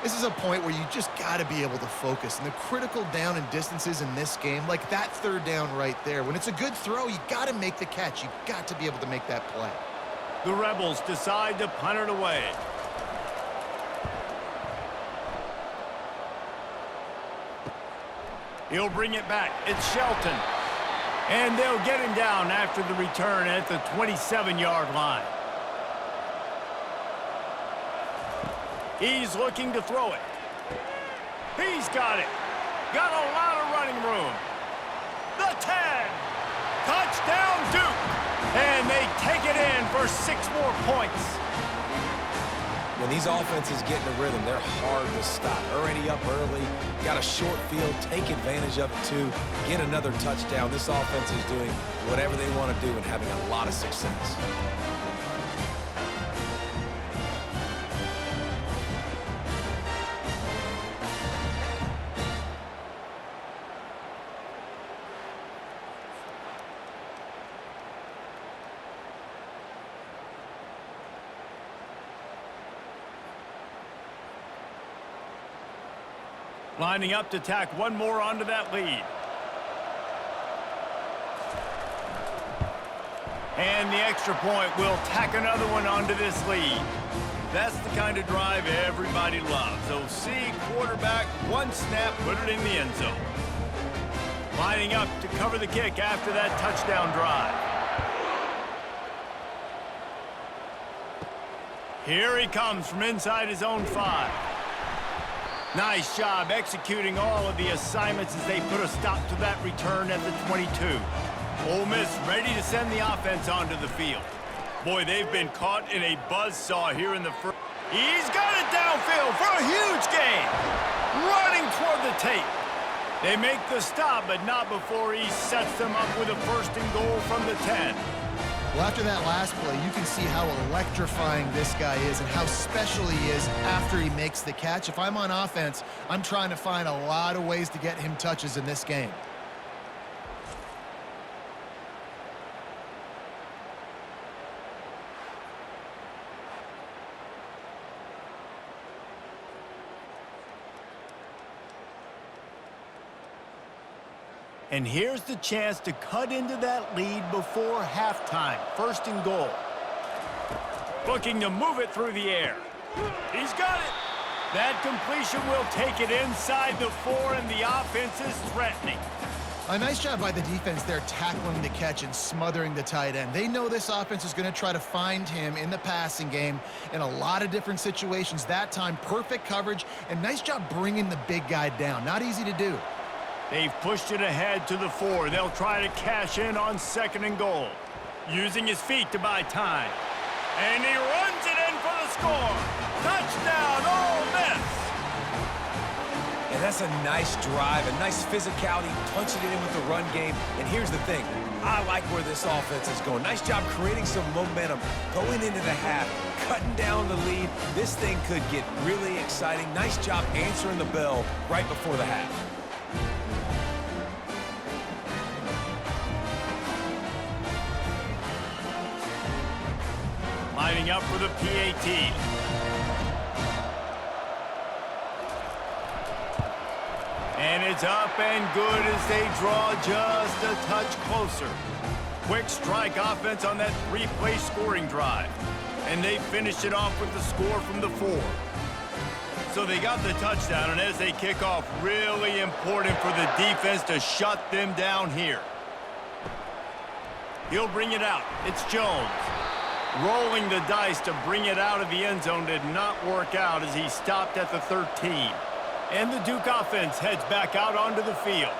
This is a point where you just got to be able to focus. And the critical down and distances in this game, like that third down right there, when it's a good throw, you got to make the catch. You got to be able to make that play. The Rebels decide to punt it away. He'll bring it back. It's Shelton. And they'll get him down after the return at the 27-yard line. He's looking to throw it. He's got it. Got a lot of running room. The 10. Touchdown, Duke. And they take it in for 6 more points. When these offenses get in a rhythm, they're hard to stop. Already up early, got a short field, take advantage of it too, get another touchdown. This offense is doing whatever they want to do and having a lot of success. Lining up to tack one more onto that lead. And the extra point will tack another one onto this lead. That's the kind of drive everybody loves. So see quarterback, one snap, put it in the end zone. Lining up to cover the kick after that touchdown drive. Here he comes from inside his own 5. Nice job executing all of the assignments as they put a stop to that return at the 22. Ole Miss ready to send the offense onto the field. Boy, they've been caught in a buzzsaw here in the first. He's got it downfield for a huge gain. Running toward the tape. They make the stop, but not before he sets them up with a first and goal from the 10. Well, after that last play, you can see how electrifying this guy is and how special he is after he makes the catch. If I'm on offense, I'm trying to find a lot of ways to get him touches in this game. And here's the chance to cut into that lead before halftime. First and goal. Looking to move it through the air. He's got it. That completion will take it inside the 4, and the offense is threatening. A nice job by the defense there tackling the catch and smothering the tight end. They know this offense is going to try to find him in the passing game in a lot of different situations. That time, perfect coverage, and nice job bringing the big guy down. Not easy to do. They've pushed it ahead to the 4. They'll try to cash in on second and goal. Using his feet to buy time. And he runs it in for the score. Touchdown, Ole Miss. And that's a nice drive, a nice physicality, punching it in with the run game. And here's the thing. I like where this offense is going. Nice job creating some momentum, going into the half, cutting down the lead. This thing could get really exciting. Nice job answering the bell right before the half. Lining up for the PAT. And it's up and good as they draw just a touch closer. Quick strike offense on that 3-play scoring drive. And they finished it off with the score from the 4. So they got the touchdown, and as they kick off, really important for the defense to shut them down here. He'll bring it out. It's Jones. Rolling the dice to bring it out of the end zone did not work out as he stopped at the 13. And the Duke offense heads back out onto the field.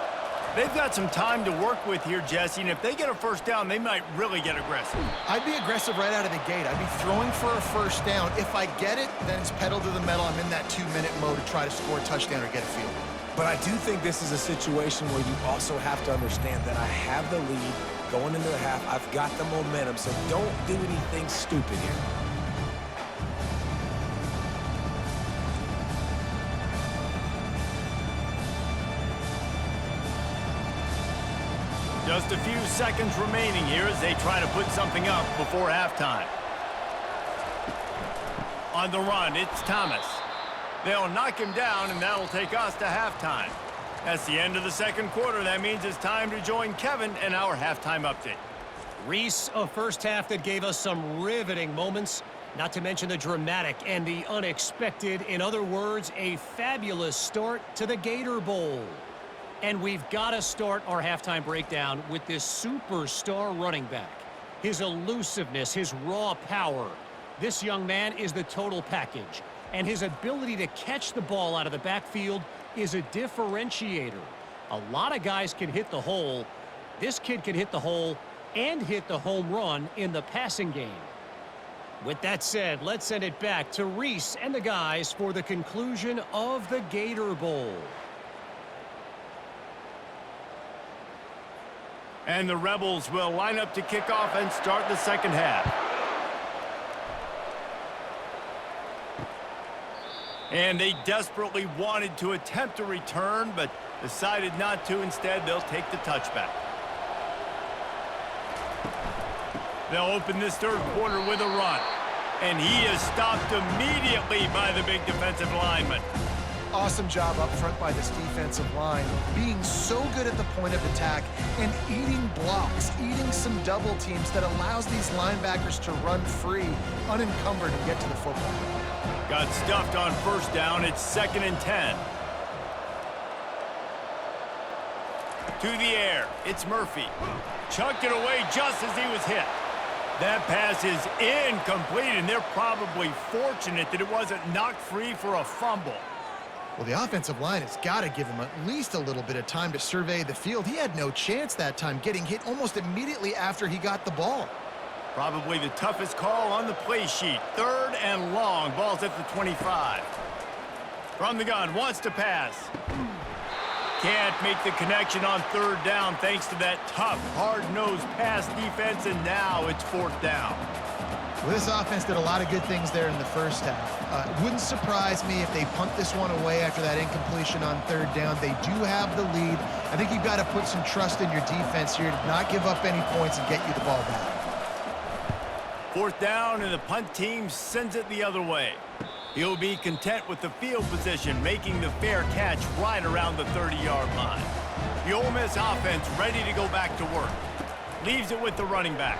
They've got some time to work with here, Jesse, and if they get a first down, they might really get aggressive. I'd be aggressive right out of the gate. I'd be throwing for a first down. If I get it, then it's pedal to the metal. I'm in that 2-minute mode to try to score a touchdown or get a field. But I do think this is a situation where you also have to understand that I have the lead going into the half. I've got the momentum, so don't do anything stupid here. Just a few seconds remaining here as they try to put something up before halftime. On the run, it's Thomas. They'll knock him down, and that'll take us to halftime. That's the end of the second quarter. That means it's time to join Kevin in our halftime update. Reese, a first half that gave us some riveting moments, not to mention the dramatic and the unexpected. In other words, a fabulous start to the Gator Bowl. And we've got to start our halftime breakdown with this superstar running back. His elusiveness, his raw power. This young man is the total package. And his ability to catch the ball out of the backfield is a differentiator. A lot of guys can hit the hole. This kid can hit the hole and hit the home run in the passing game. With that said, let's send it back to Reese and the guys for the conclusion of the Gator Bowl. And the Rebels will line up to kick off and start the second half. And they desperately wanted to attempt a return, but decided not to. Instead, they'll take the touchback. They'll open this third quarter with a run. And he is stopped immediately by the big defensive lineman. Awesome job up front by this defensive line, being so good at the point of attack and eating blocks, eating some double teams that allows these linebackers to run free, unencumbered, and get to the football. Got stuffed on first down. It's 2nd and 10. To the air. It's Murphy. Chucked it away just as he was hit. That pass is incomplete, and they're probably fortunate that it wasn't knocked free for a fumble. Well, the offensive line has got to give him at least a little bit of time to survey the field. He had no chance that time, getting hit almost immediately after he got the ball. Probably the toughest call on the play sheet. 3rd and long. Ball's at the 25. From the gun, wants to pass. Can't make the connection on 3rd down thanks to that tough, hard-nosed pass defense, and now it's 4th down. Well, this offense did a lot of good things there in the first half. It wouldn't surprise me if they punt this one away after that incompletion on 3rd down. They do have the lead. I think you've got to put some trust in your defense here to not give up any points and get you the ball back. 4th down, and the punt team sends it the other way. He'll be content with the field position, making the fair catch right around the 30-yard line. The Ole Miss offense ready to go back to work. Leaves it with the running back.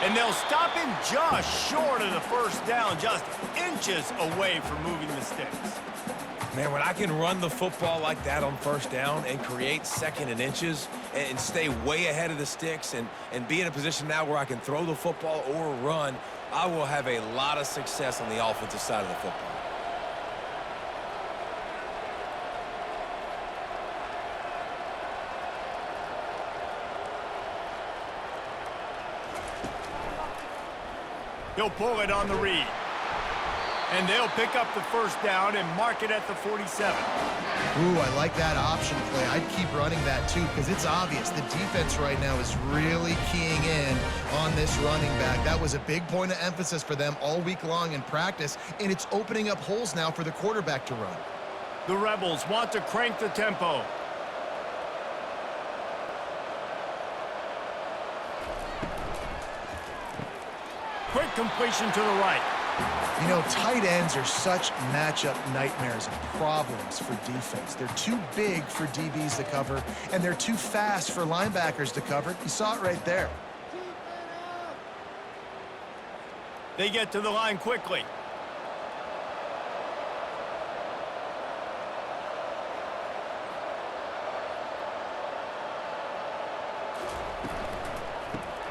And they'll stop him just short of the first down, just inches away from moving the sticks. Man, when I can run the football like that on first down and create second and inches and stay way ahead of the sticks and be in a position now where I can throw the football or run, I will have a lot of success on the offensive side of the football. He'll pull it on the read. And they'll pick up the first down and mark it at the 47. Ooh, I like that option play. I'd keep running that too because it's obvious the defense right now is really keying in on this running back. That was a big point of emphasis for them all week long in practice, and it's opening up holes now for the quarterback to run. The Rebels want to crank the tempo. Quick completion to the right. You know, tight ends are such matchup nightmares and problems for defense. They're too big for DBs to cover, and they're too fast for linebackers to cover. You saw it right there. They get to the line quickly.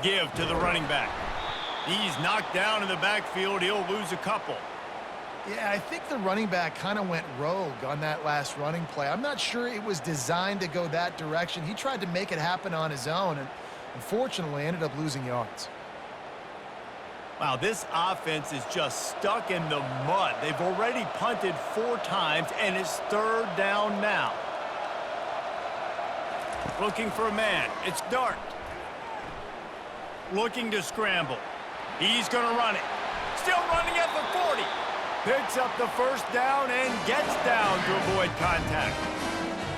Give to the running back. He's knocked down in the backfield. He'll lose a couple. Yeah, I think the running back kind of went rogue on that last running play. I'm not sure it was designed to go that direction. He tried to make it happen on his own and unfortunately ended up losing yards. Wow, this offense is just stuck in the mud. They've already punted 4 times, and it's third down now. Looking for a man. It's Dart. Looking to scramble. He's going to run it. Still running at the 40. Picks up the first down and gets down to avoid contact.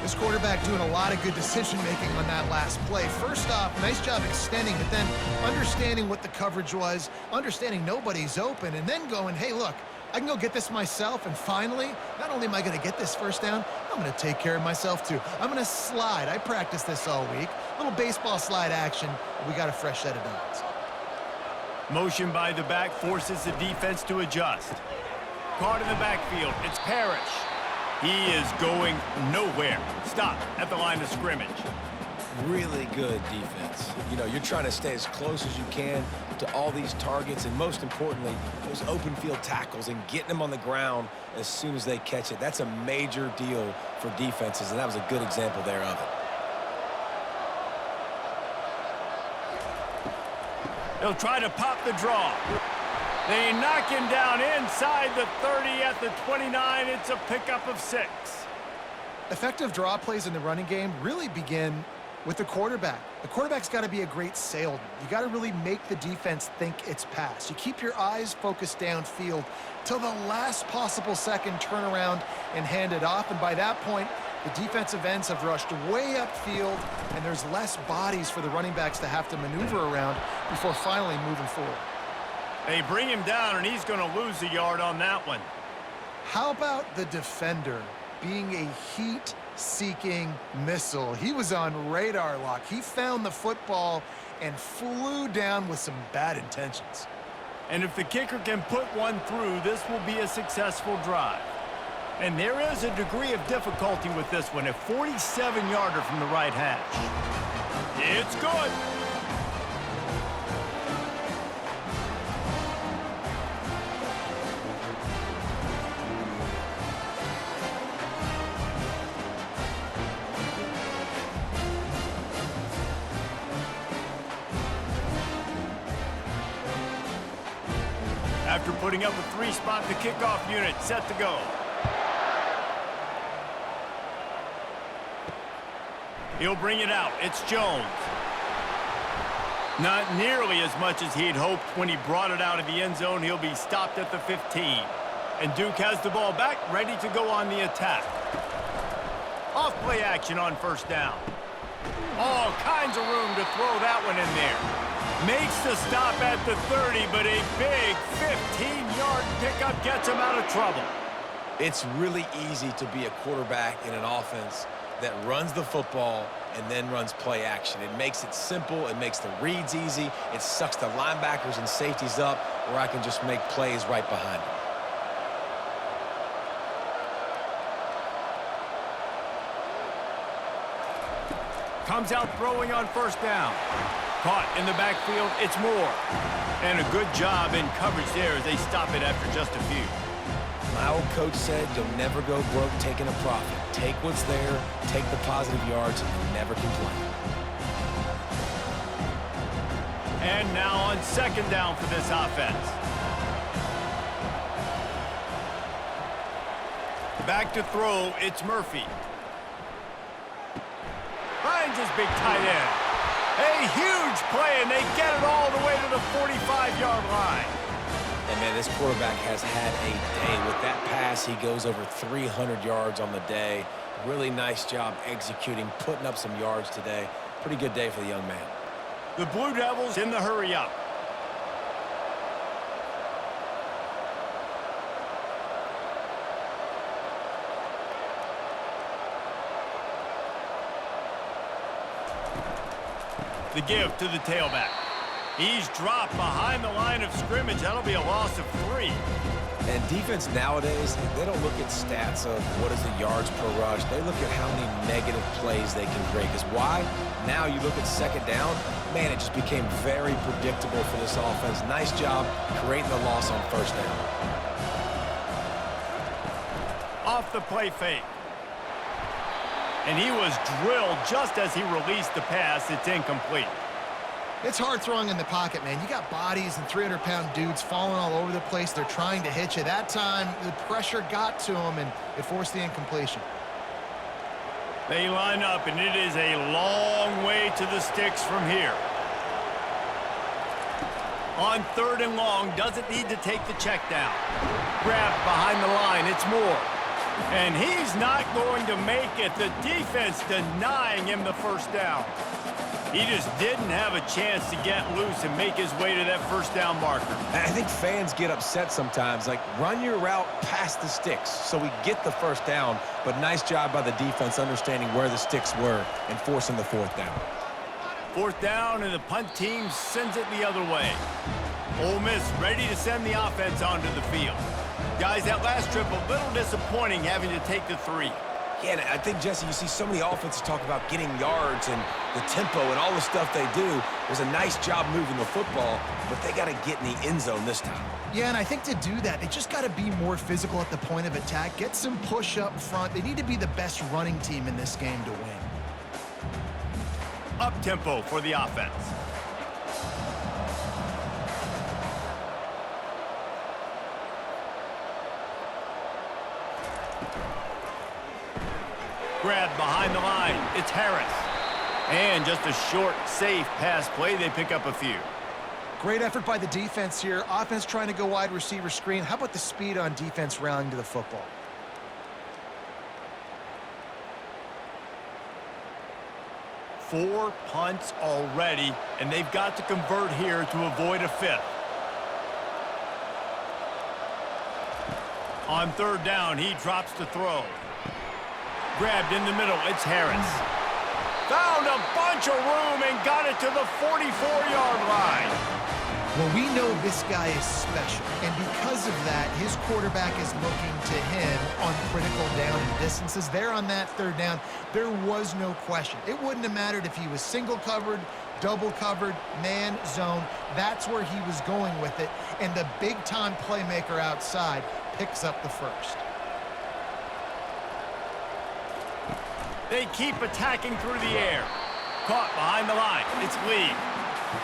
This quarterback doing a lot of good decision-making on that last play. First off, nice job extending, but then understanding what the coverage was, understanding nobody's open, and then going, hey, look, I can go get this myself, and finally, not only am I going to get this first down, I'm going to take care of myself too. I'm going to slide. I practiced this all week. Little baseball slide action. We got a fresh set of downs. Motion by the back forces the defense to adjust. Caught in the backfield. It's Parrish. He is going nowhere. Stop at the line of scrimmage. Really good defense. You know, you're trying to stay as close as you can to all these targets, and most importantly, those open field tackles and getting them on the ground as soon as they catch it. That's a major deal for defenses, and that was a good example there of it. He'll try to pop the draw. They knock him down inside the 30 at the 29. It's a pickup of 6. Effective draw plays in the running game really begin with the quarterback. The quarterback's got to be a great salesman. You got to really make the defense think it's pass. You keep your eyes focused downfield till the last possible second, turn around and hand it off. And by that point, the defensive ends have rushed way upfield, and there's less bodies for the running backs to have to maneuver around before finally moving forward. They bring him down, and he's going to lose a yard on that one. How about the defender being a heat-seeking missile? He was on radar lock. He found the football and flew down with some bad intentions. And if the kicker can put one through, this will be a successful drive. And there is a degree of difficulty with this one, a 47-yarder from the right hash. It's good. After putting up a 3-spot, the kickoff unit set to go. He'll bring it out. It's Jones. Not nearly as much as he'd hoped when he brought it out of the end zone. He'll be stopped at the 15. And Duke has the ball back, ready to go on the attack. Off play action on first down. All kinds of room to throw that one in there. Makes the stop at the 30, but a big 15-yard pickup gets him out of trouble. It's really easy to be a quarterback in an offense that runs the football and then runs play action. It makes it simple. It makes the reads easy. It sucks the linebackers and safeties up where I can just make plays right behind them. Comes out throwing on first down. Caught in the backfield, it's Moore. And a good job in coverage there as they stop it after just a few. My old coach said you'll never go broke taking a profit. Take what's there, take the positive yards, and never complain. And now on second down for this offense. Back to throw, it's Murphy. Finds his big tight end. A huge play, and they get it all the way to the 45-yard line. And, man, this quarterback has had a day. With that pass, he goes over 300 yards on the day. Really nice job executing, putting up some yards today. Pretty good day for the young man. The Blue Devils in the hurry-up. The give to the tailback. He's dropped behind the line of scrimmage. That'll be a loss of 3. And defense nowadays, they don't look at stats of what is the yards per rush. They look at how many negative plays they can create. Because why? Now you look at second down, man, it just became very predictable for this offense. Nice job creating the loss on first down. Off the play fake. And he was drilled just as he released the pass. It's incomplete. It's hard throwing in the pocket, man. You got bodies and 300-pound dudes falling all over the place. They're trying to hit you. That time, the pressure got to him, and it forced the incompletion. They line up, and it is a long way to the sticks from here. On third and long, doesn't need to take the check down. Grabbed behind the line, it's Moore. And he's not going to make it. The defense denying him the first down. He just didn't have a chance to get loose and make his way to that first down marker. I think fans get upset sometimes. Like, run your route past the sticks so we get the first down. But nice job by the defense understanding where the sticks were and forcing the fourth down. Fourth down, and the punt team sends it the other way. Ole Miss ready to send the offense onto the field. Guys, that last trip a little disappointing having to take the 3. Yeah, and I think, Jesse, you see so many offenses talk about getting yards and the tempo and all the stuff they do. It was a nice job moving the football, but they got to get in the end zone this time. Yeah, and I think to do that, they just got to be more physical at the point of attack, get some push up front. They need to be the best running team in this game to win. Up-tempo for the offense. Grabbed behind the line, it's Harris. And just a short, safe pass play, they pick up a few. Great effort by the defense here. Offense trying to go wide receiver screen. How about the speed on defense rallying to the football? Four punts already, and they've got to convert here to avoid a 5th. On third down, he drops to throw. Grabbed in the middle, it's Harris. Found a bunch of room and got it to the 44-yard line. Well, we know this guy is special, and because of that, his quarterback is looking to him on critical down and distances. There on that third down, there was no question. It wouldn't have mattered if he was single covered, double covered, man, zone. That's where he was going with it, and the big-time playmaker outside picks up the first. They keep attacking through the air. Caught behind the line. It's Lee.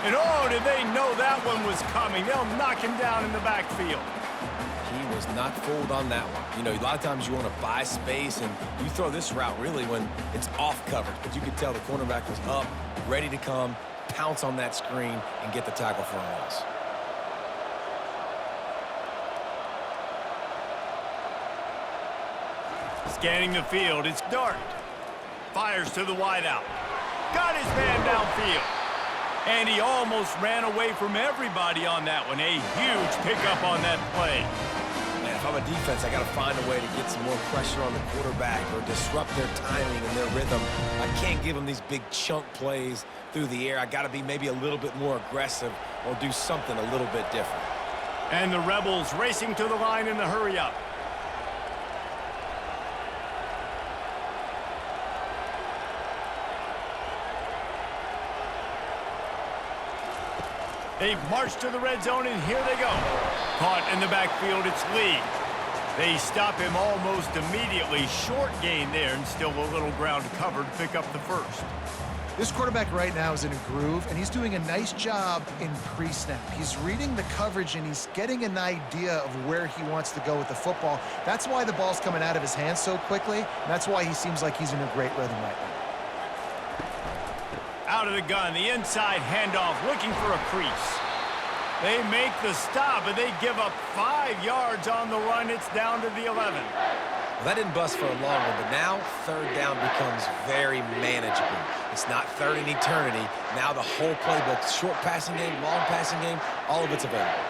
And oh, did they know that one was coming. They'll knock him down in the backfield. He was not fooled on that one. You know, a lot of times you want to buy space, and you throw this route really when it's off coverage. But you could tell the cornerback was up, ready to come, pounce on that screen, and get the tackle for a loss. Scanning the field, it's Dart. Fires to the wideout. Got his man downfield. And he almost ran away from everybody on that one. A huge pickup on that play. Man, if I'm a defense, I got to find a way to get some more pressure on the quarterback or disrupt their timing and their rhythm. I can't give them these big chunk plays through the air. I got to be maybe a little bit more aggressive or do something a little bit different. And the Rebels racing to the line in the hurry-up. They've marched to the red zone, and here they go. Caught in the backfield, it's Lee. They stop him almost immediately. Short gain there, and still a little ground to cover to pick up the first. This quarterback right now is in a groove, and he's doing a nice job in pre-snap. He's reading the coverage, and he's getting an idea of where he wants to go with the football. That's why the ball's coming out of his hands so quickly, and that's why he seems like he's in a great rhythm right now. Out of the gun, the inside handoff, looking for a crease. They make the stop, and they give up 5 yards on the run. It's down to the 11. Well, that didn't bust for a long one, but now third down becomes very manageable. It's not third in eternity. Now the whole playbook, short passing game, long passing game, all of it's available.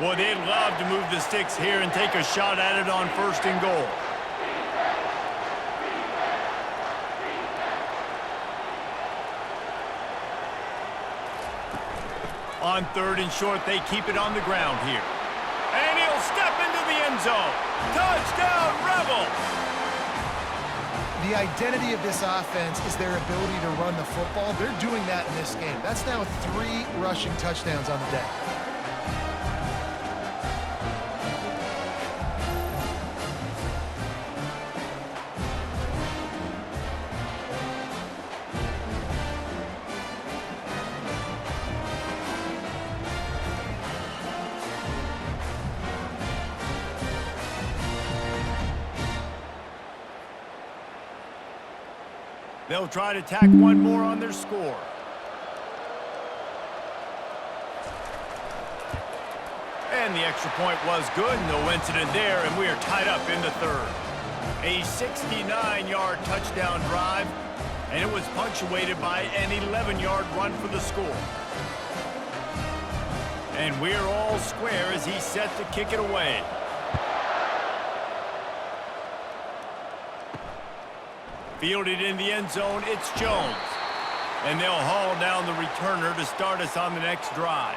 Boy, they'd love to move the sticks here and take a shot at it on 1st and goal. On 3rd and short, they keep it on the ground here. And he'll step into the end zone. Touchdown, Rebels! The identity of this offense is their ability to run the football. They're doing that in this game. That's now 3 rushing touchdowns on the day. They'll try to tack one more on their score. And the extra point was good. No incident there, and we are tied up in the 3rd. A 69-yard touchdown drive, and it was punctuated by an 11-yard run for the score. And we're all square as he's set to kick it away. Fielded in the end zone, it's Jones. And they'll haul down the returner to start us on the next drive.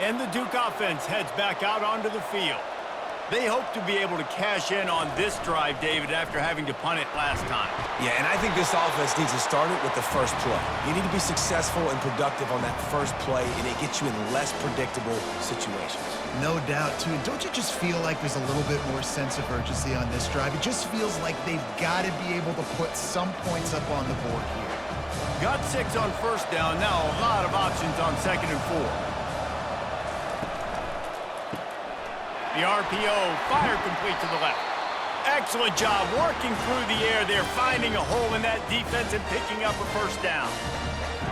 And the Duke offense heads back out onto the field. They hope to be able to cash in on this drive, David, after having to punt it last time. Yeah, and I think this offense needs to start it with the first play. You need to be successful and productive on that first play, and it gets you in less predictable situations. No doubt, too. And don't you just feel like there's a little bit more sense of urgency on this drive? It just feels like they've got to be able to put some points up on the board here. Got 6 on 1st down. Now a lot of options on 2nd and 4. The RPO, fire complete to the left. Excellent job working through the air there, finding a hole in that defense and picking up a 1st down.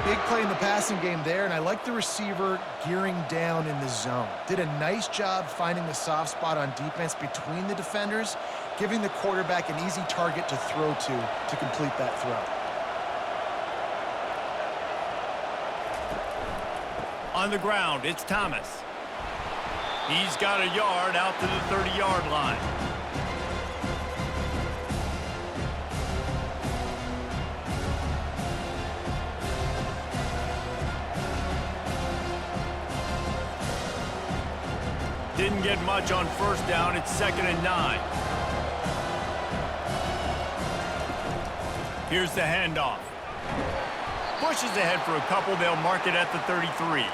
Big play in the passing game there, and I like the receiver gearing down in the zone. Did a nice job finding the soft spot on defense between the defenders, giving the quarterback an easy target to throw to complete that throw. On the ground, it's Thomas. He's got a yard out to the 30-yard line. Didn't get much on 1st down. It's 2nd and 9. Here's the handoff. Pushes ahead for a couple. They'll mark it at the 33.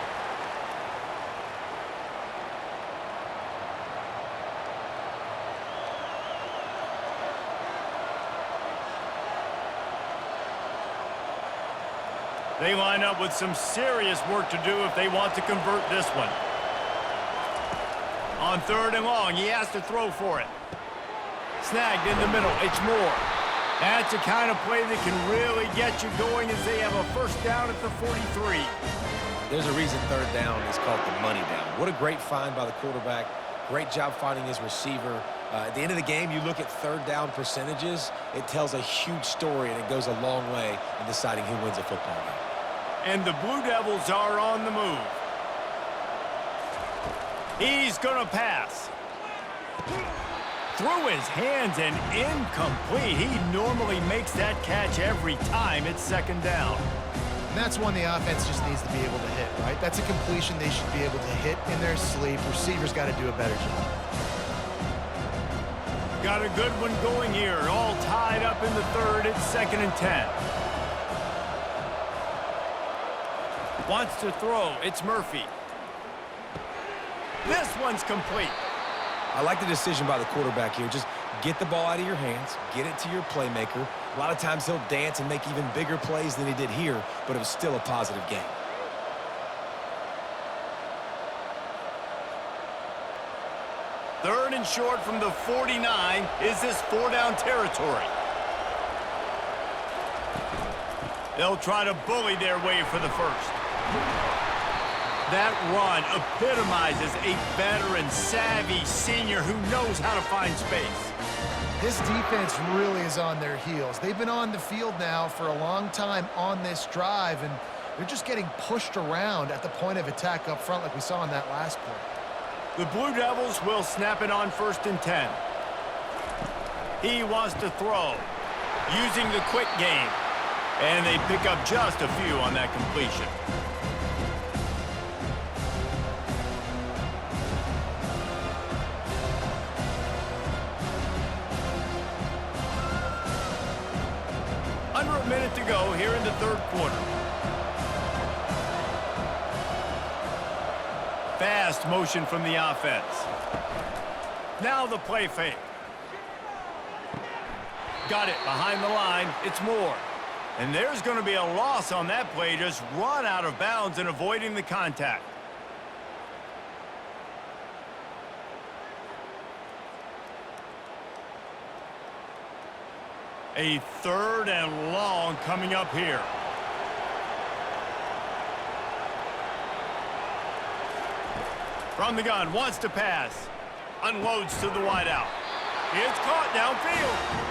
They line up with some serious work to do if they want to convert this one. On 3rd and long, he has to throw for it. Snagged in the middle, it's Moore. That's the kind of play that can really get you going as they have a 1st down at the 43. There's a reason 3rd down is called the money down. What a great find by the quarterback. Great job finding his receiver. At the end of the game, you look at 3rd down percentages. It tells a huge story, and it goes a long way in deciding who wins a football game. And the Blue Devils are on the move. He's going to pass. through his hands and incomplete. He normally makes that catch every time. It's second down. And that's one the offense just needs to be able to hit, right? That's a completion they should be able to hit in their sleep. Receivers got to do a better job. Got a good one going here. All tied up in the third. It's 2nd and 10. Wants to throw. It's Murphy. This one's complete. I like the decision by the quarterback here. Just get the ball out of your hands, get it to your playmaker. A lot of times he'll dance and make even bigger plays than he did here, but it was still a positive game. Third and short from the 49. Is this 4-down territory? They'll try to bully their way for the first. That run epitomizes a veteran, savvy senior who knows how to find space. This defense really is on their heels. They've been on the field now for a long time on this drive, and they're just getting pushed around at the point of attack up front like we saw in that last play. The Blue Devils will snap it on 1st and 10. He wants to throw, using the quick game. And they pick up just a few on that completion. Under a minute to go here in the third quarter. Fast motion from the offense. Now the play fake. Got it behind the line. It's Moore. And there's going to be a loss on that play. Just run out of bounds and avoiding the contact. A 3rd and long coming up here. From the gun, wants to pass. Unloads to the wideout. It's caught downfield.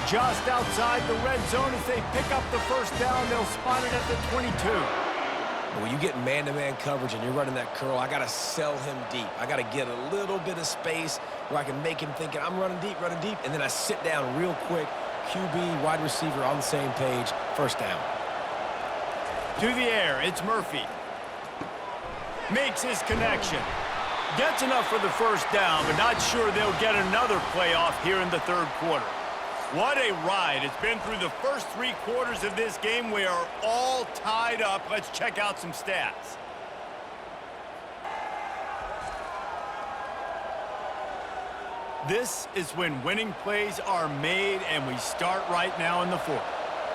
Just outside the red zone as they pick up the first down. They'll spot it at the 22. When you get man-to-man coverage and you're running that curl, I got to sell him deep. I got to get a little bit of space where I can make him think I'm running deep, and then I sit down real quick. QB, wide receiver on the same page. First down. To the air, it's Murphy. Makes his connection. Gets enough for the first down, but not sure they'll get another play off here in the third quarter. What a ride. It's been through the first 3 quarters of this game. We are all tied up. Let's check out some stats. This is when winning plays are made, and we start right now in the fourth.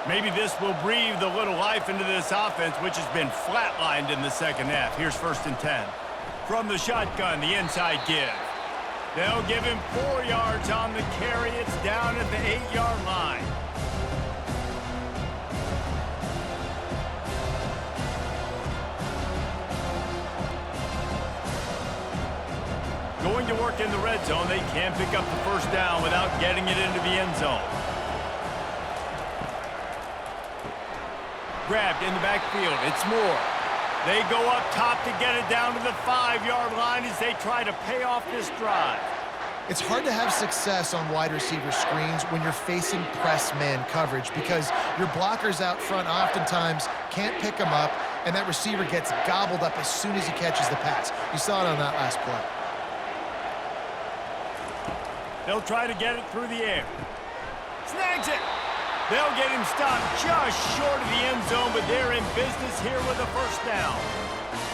Maybe this will breathe a little life into this offense, which has been flatlined in the second half. Here's 1st and 10. From the shotgun, the inside give. They'll give him 4 yards on the carry. It's down at the 8-yard line. Going to work in the red zone. They can pick up the first down without getting it into the end zone. Grabbed in the backfield. It's Moore. They go up top to get it down to the 5-yard line as they try to pay off this drive. It's hard to have success on wide receiver screens when you're facing press man coverage because your blockers out front oftentimes can't pick them up, and that receiver gets gobbled up as soon as he catches the pass. You saw it on that last play. They'll try to get it through the air. Snags it. They'll get him stopped just short of the end zone, but they're in business here with a first down.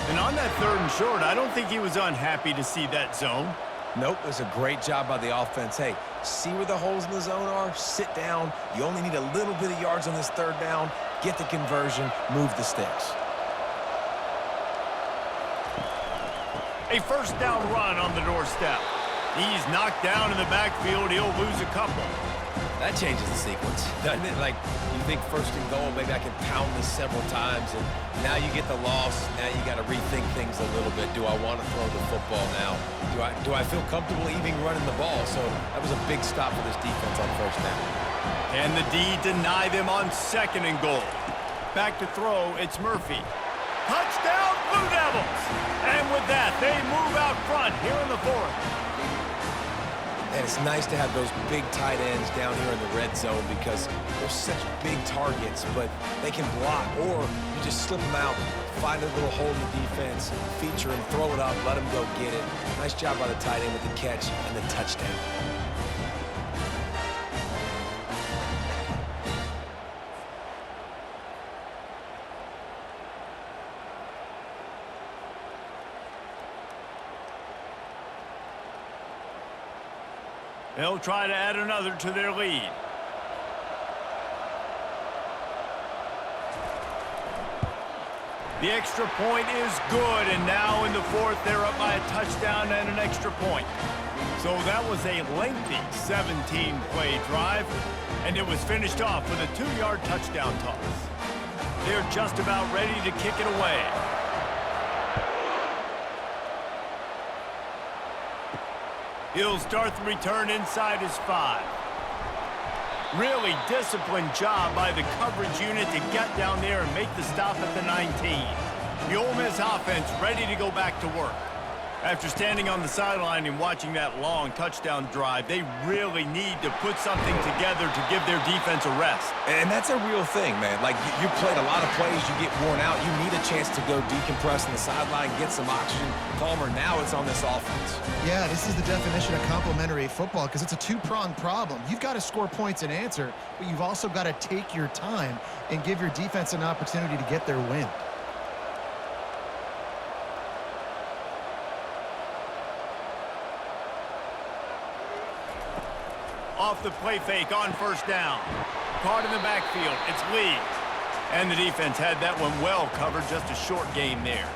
And on that 3rd and short, I don't think he was unhappy to see that zone. Nope, it was a great job by the offense. Hey, see where the holes in the zone are? Sit down. You only need a little bit of yards on this 3rd down. Get the conversion. Move the sticks. A first down run on the doorstep. He's knocked down in the backfield. He'll lose a couple. That changes the sequence, doesn't it? Like, you think 1st and goal, maybe I can pound this several times, and now you get the loss. Now you got to rethink things a little bit. Do I want to throw the football now? Do I feel comfortable even running the ball? So that was a big stop for this defense on 1st down. And the D deny them on 2nd and goal. Back to throw, it's Murphy. Touchdown, Blue Devils! And with that, they move out front here in the 4th. And it's nice to have those big tight ends down here in the red zone because they're such big targets, but they can block, or you just slip them out, find a little hole in the defense, feature him, throw it up, let him go get it. Nice job by the tight end with the catch and the touchdown. They'll try to add another to their lead. The extra point is good, and now in the fourth, they're up by a touchdown and an extra point. So that was a lengthy 17-play drive, and it was finished off with a 2-yard touchdown toss. They're just about ready to kick it away. He'll start the return inside his 5. Really disciplined job by the coverage unit to get down there and make the stop at the 19. The Ole Miss offense ready to go back to work. After standing on the sideline and watching that long touchdown drive, they really need to put something together to give their defense a rest. And that's a real thing, man. Like, you played a lot of plays, you get worn out, you need a chance to go decompress on the sideline, get some oxygen, calmer. Now it's on this offense. Yeah, this is the definition of complementary football because it's a two-pronged problem. You've got to score points and answer, but you've also got to take your time and give your defense an opportunity to get their win. Off the play fake on first down. Caught in the backfield. It's Lee. And the defense had that one well covered. Just a short gain there.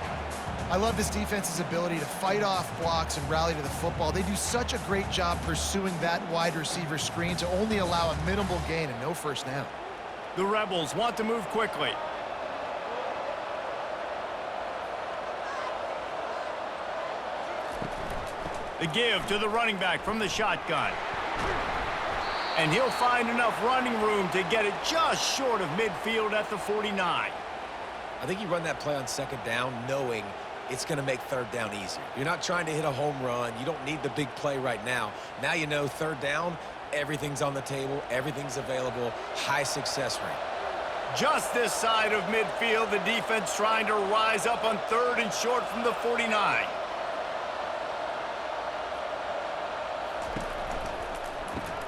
I love this defense's ability to fight off blocks and rally to the football. They do such a great job pursuing that wide receiver screen to only allow a minimal gain and no first down. The Rebels want to move quickly. The give to the running back from the shotgun. And he'll find enough running room to get it just short of midfield at the 49. I think you run that play on second down knowing it's going to make third down easier. You're not trying to hit a home run. You don't need the big play right now. Now you know third down, everything's on the table, everything's available, high success rate. Just this side of midfield, the defense trying to rise up on third and short from the 49.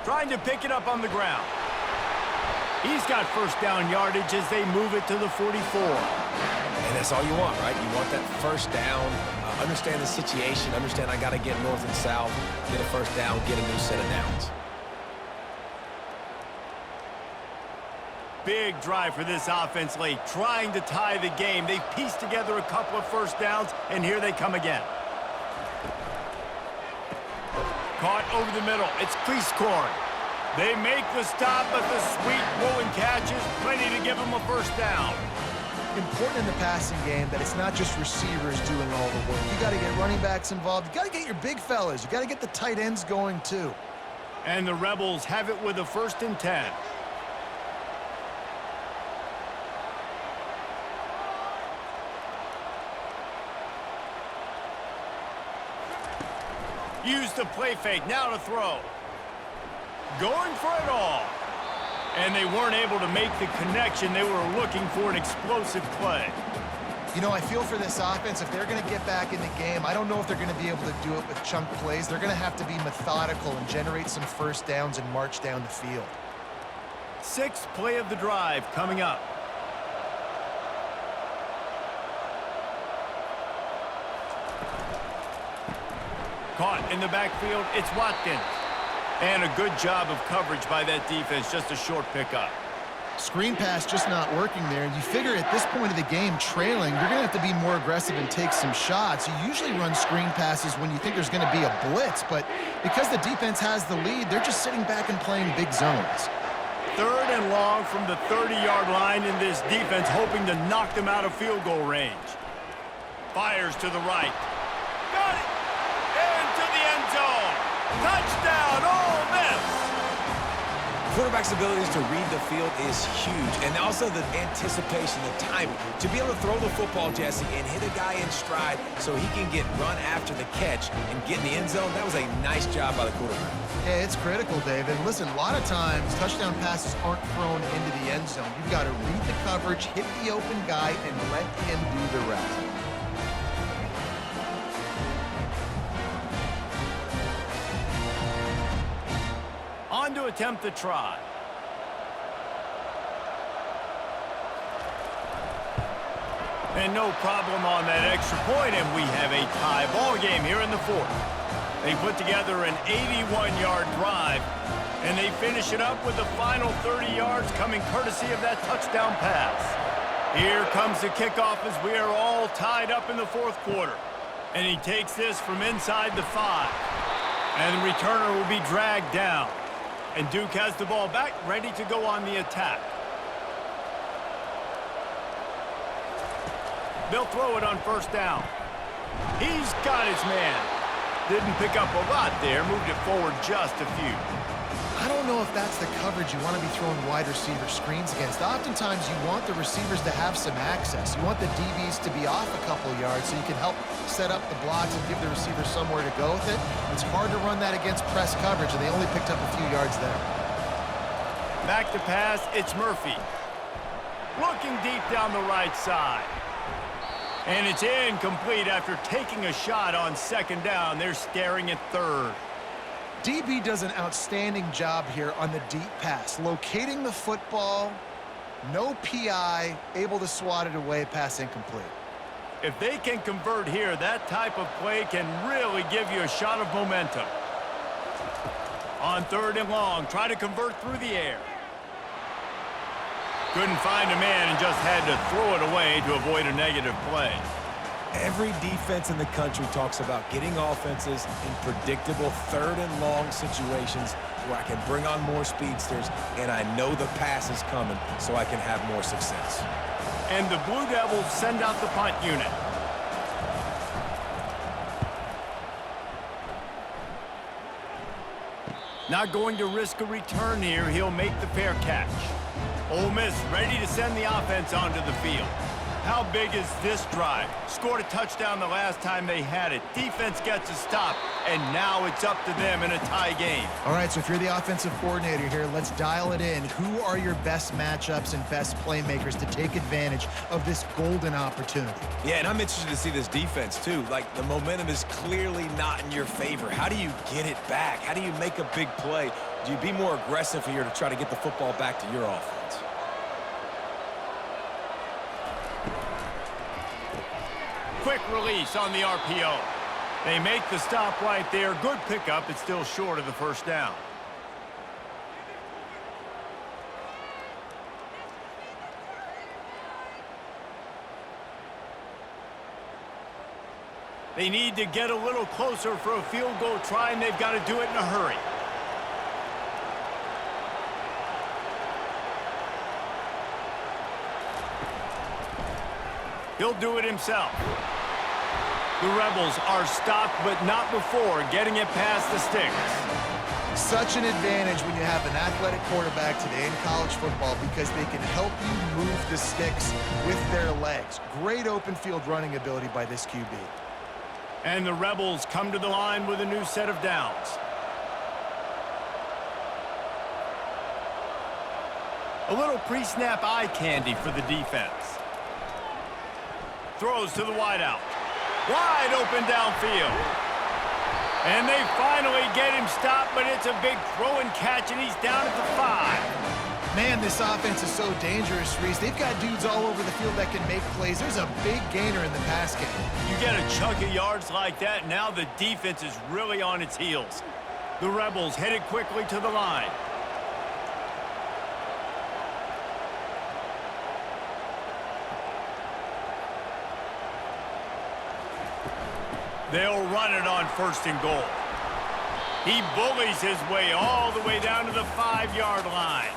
Trying to pick it up on the ground. He's got first down yardage as they move it to the 44. And that's all you want, right? You want that first down, understand the situation, understand I got to get north and south, get a first down, get a new set of downs. Big drive for this offense late, trying to tie the game. They've pieced together a couple of first downs, and here they come again. Caught over the middle. It's Cleescorn. They make the stop, but the sweet rolling catch is plenty to give them a first down. Important in the passing game that it's not just receivers doing all the work. You got to get running backs involved. You got to get your big fellas. You got to get the tight ends going too. And the Rebels have it with a 1st and 10. Use the play fake, now to throw. Going for it all. And they weren't able to make the connection. They were looking for an explosive play. You know, I feel for this offense, if they're going to get back in the game, I don't know if they're going to be able to do it with chunk plays. They're going to have to be methodical and generate some first downs and march down the field. 6th play of the drive coming up. Caught in the backfield, it's Watkins. And a good job of coverage by that defense, just a short pickup. Screen pass just not working there. And you figure at this point of the game, trailing, you're going to have to be more aggressive and take some shots. You usually run screen passes when you think there's going to be a blitz, but because the defense has the lead, they're just sitting back and playing big zones. 3rd and long from the 30-yard line in this defense, hoping to knock them out of field goal range. Fires to the right. Got it! Into the end zone. Touchdown, Ole Miss! quarterback's abilities to read the field is huge, and also the anticipation, the timing. To be able to throw the football, Jesse, and hit a guy in stride so he can get run after the catch and get in the end zone, that was a nice job by the quarterback. Yeah, it's critical, David. Listen, a lot of times, touchdown passes aren't thrown into the end zone. You've got to read the coverage, hit the open guy, and let him do the rest. On to attempt the try. And no problem on that extra point, and we have a tie ball game here in the fourth. They put together an 81-yard drive, and they finish it up with the final 30 yards coming courtesy of that touchdown pass. Here comes the kickoff as we are all tied up in the fourth quarter. And he takes this from inside the 5. And the returner will be dragged down. And Duke has the ball back, ready to go on the attack. They'll throw it on first down. He's got his man. Didn't pick up a lot there, moved it forward just a few. I don't know if that's the coverage you want to be throwing wide receiver screens against. Oftentimes, you want the receivers to have some access. You want the DBs to be off a couple yards so you can help set up the blocks and give the receiver somewhere to go with it. It's hard to run that against press coverage, and they only picked up a few yards there. Back to pass, it's Murphy. Looking deep down the right side. And it's incomplete after taking a shot on second down. They're staring at third. DB does an outstanding job here on the deep pass, locating the football, no PI, able to swat it away, pass incomplete. If they can convert here, that type of play can really give you a shot of momentum. On third and long, try to convert through the air. Couldn't find a man and just had to throw it away to avoid a negative play. Every defense in the country talks about getting offenses in predictable third and long situations where I can bring on more speedsters and I know the pass is coming so I can have more success. And the Blue Devils send out the punt unit. Not going to risk a return here. He'll make the fair catch. Ole Miss ready to send the offense onto the field. How big is this drive? Scored a touchdown the last time they had it. Defense gets a stop, and now it's up to them in a tie game. All right, so if you're the offensive coordinator here, let's dial it in. Who are your best matchups and best playmakers to take advantage of this golden opportunity? Yeah, and I'm interested to see this defense, too. Like, the momentum is clearly not in your favor. How do you get it back? How do you make a big play? Do you be more aggressive here to try to get the football back to your offense? Quick release on the RPO. They make the stop right there. Good pickup. It's still short of the first down. They need to get a little closer for a field goal try, and they've got to do it in a hurry. He'll do it himself. The Rebels are stopped, but not before getting it past the sticks. Such an advantage when you have an athletic quarterback today in college football because they can help you move the sticks with their legs. Great open field running ability by this QB. And the Rebels come to the line with a new set of downs. A little pre-snap eye candy for the defense. Throws to the wideout. Wide open downfield. And they finally get him stopped, but it's a big throw and catch, and he's down at the 5. Man, this offense is so dangerous, Reese. They've got dudes all over the field that can make plays. There's a big gainer in the pass game. You get a chunk of yards like that, now the defense is really on its heels. The Rebels headed quickly to the line. They'll run it on first and goal. He bullies his way all the way down to the 5-yard line.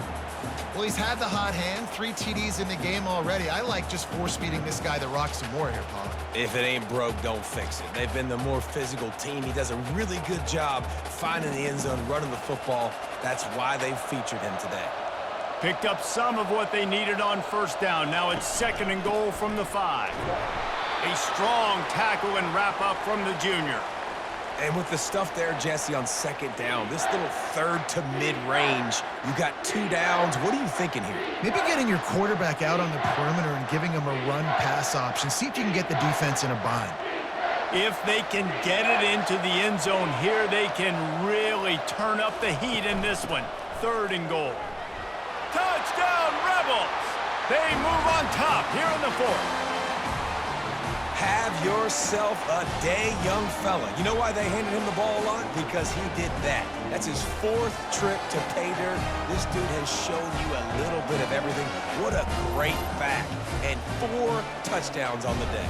Well, he's had the hot hand, 3 TDs in the game already. I like just force-feeding this guy the rock some more here, Paul. If it ain't broke, don't fix it. They've been the more physical team. He does a really good job finding the end zone, running the football. That's why they've featured him today. Picked up some of what they needed on first down. Now it's 2nd and goal from the 5. A strong tackle and wrap up from the junior. And with the stuff there, Jesse, on 2nd down, this little 3rd to mid-range, you got 2 downs. What are you thinking here? Maybe getting your quarterback out on the perimeter and giving him a run-pass option. See if you can get the defense in a bind. If they can get it into the end zone here, they can really turn up the heat in this one. 3rd and goal. Touchdown, Rebels! They move on top here in the 4th. Have yourself a day, young fella. You know why they handed him the ball a lot? Because he did that. That's his 4th trip to pay dirt. This dude has shown you a little bit of everything. What a great back. And 4 touchdowns on the day.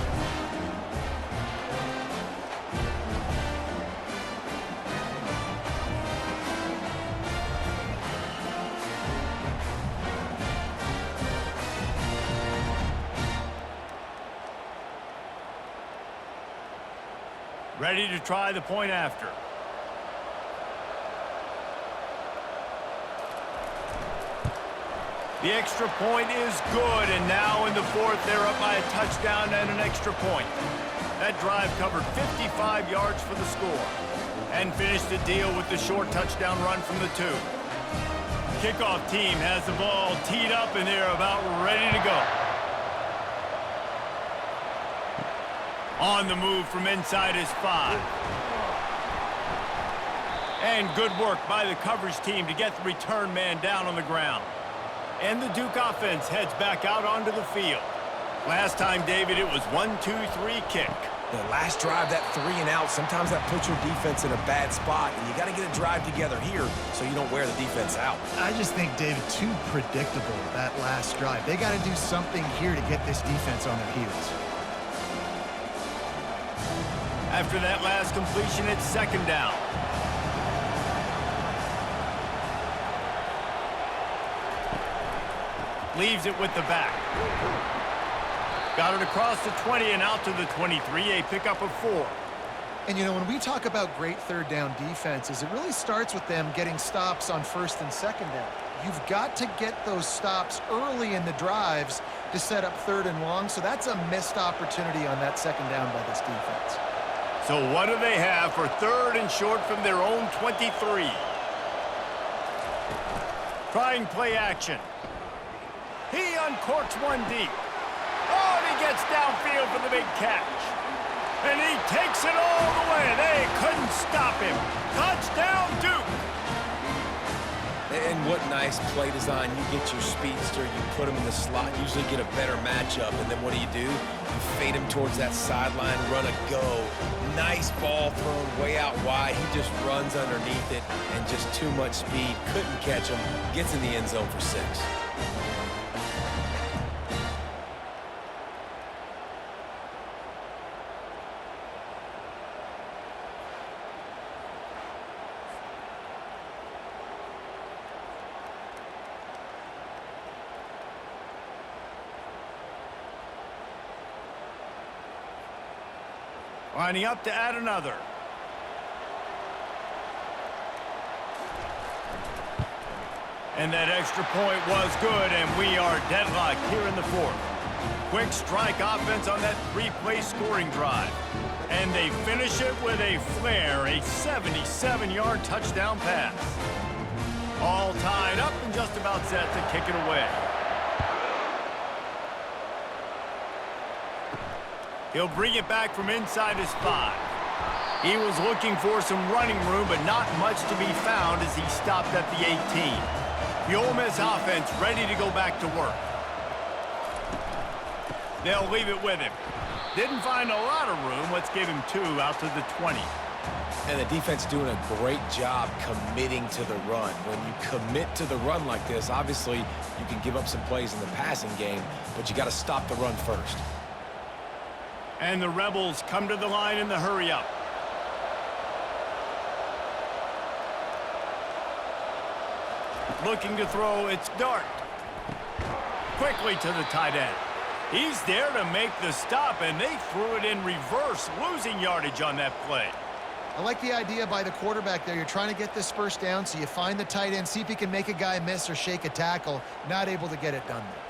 Ready to try the point after. The extra point is good, and now in the 4th, they're up by a touchdown and an extra point. That drive covered 55 yards for the score and finished the deal with the short touchdown run from the 2. Kickoff team has the ball teed up, and they're about ready to go. On the move from inside his 5. And good work by the coverage team to get the return man down on the ground. And the Duke offense heads back out onto the field. Last time, David, it was 1-2-3 kick. The last drive, that 3 and out, sometimes that puts your defense in a bad spot, and you got to get a drive together here so you don't wear the defense out. I just think, David, too predictable, that last drive. They got to do something here to get this defense on their heels. After that last completion, it's 2nd down. Leaves it with the back. Got it across the 20 and out to the 23, a pickup of 4. And, you know, when we talk about great 3rd down defenses, it really starts with them getting stops on 1st and 2nd down. You've got to get those stops early in the drives to set up 3rd and long, so that's a missed opportunity on that 2nd down by this defense. So what do they have for 3rd and short from their own 23? Trying play action. He uncorks one deep. Oh, and he gets downfield for the big catch. And he takes it all the way. They couldn't stop him. Touchdown, Duke. And what nice play design. You get your speedster, you put him in the slot, usually get a better matchup, and then what do? You fade him towards that sideline, run a go. Nice ball thrown way out wide. He just runs underneath it, and just too much speed. Couldn't catch him. Gets in the end zone for 6. Lining up to add another. And that extra point was good, and we are deadlocked here in the 4th. Quick strike offense on that 3-play scoring drive. And they finish it with a flare, a 77-yard touchdown pass. All tied up and just about set to kick it away. He'll bring it back from inside his 5. He was looking for some running room, but not much to be found as he stopped at the 18. The Ole Miss offense ready to go back to work. They'll leave it with him. Didn't find a lot of room. Let's give him 2 out to the 20. And the defense doing a great job committing to the run. When you commit to the run like this, obviously you can give up some plays in the passing game, but you got to stop the run first. And the Rebels come to the line in the hurry-up. Looking to throw, it's Dart. quickly to the tight end. He's there to make the stop, and they threw it in reverse, losing yardage on that play. I like the idea by the quarterback there. You're trying to get this first down, so you find the tight end, see if he can make a guy miss or shake a tackle. Not able to get it done there.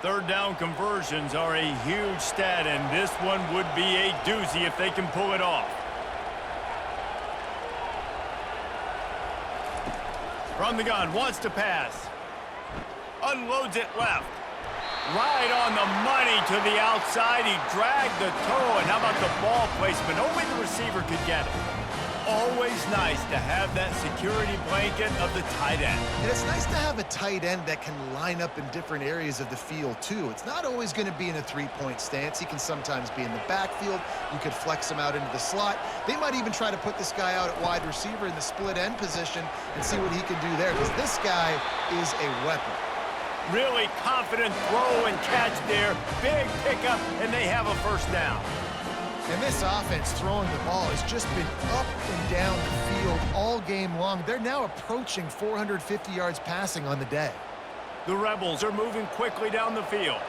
Third down conversions are a huge stat, and this one would be a doozy if they can pull it off. From the gun, wants to pass. Unloads it left. Right on the money to the outside. He dragged the toe, and how about the ball placement? Only the receiver could get it. Always nice to have that security blanket of the tight end. And it's nice to have a tight end that can line up in different areas of the field, too. It's not always going to be in a three-point stance. He can sometimes be in the backfield. You could flex him out into the slot. They might even try to put this guy out at wide receiver in the split end position and see what he can do there, because this guy is a weapon. Really confident throw and catch there. Big pickup, and they have a first down. And this offense throwing the ball has just been up and down the field all game long. They're now approaching 450 yards passing on the day. The Rebels are moving quickly down the field.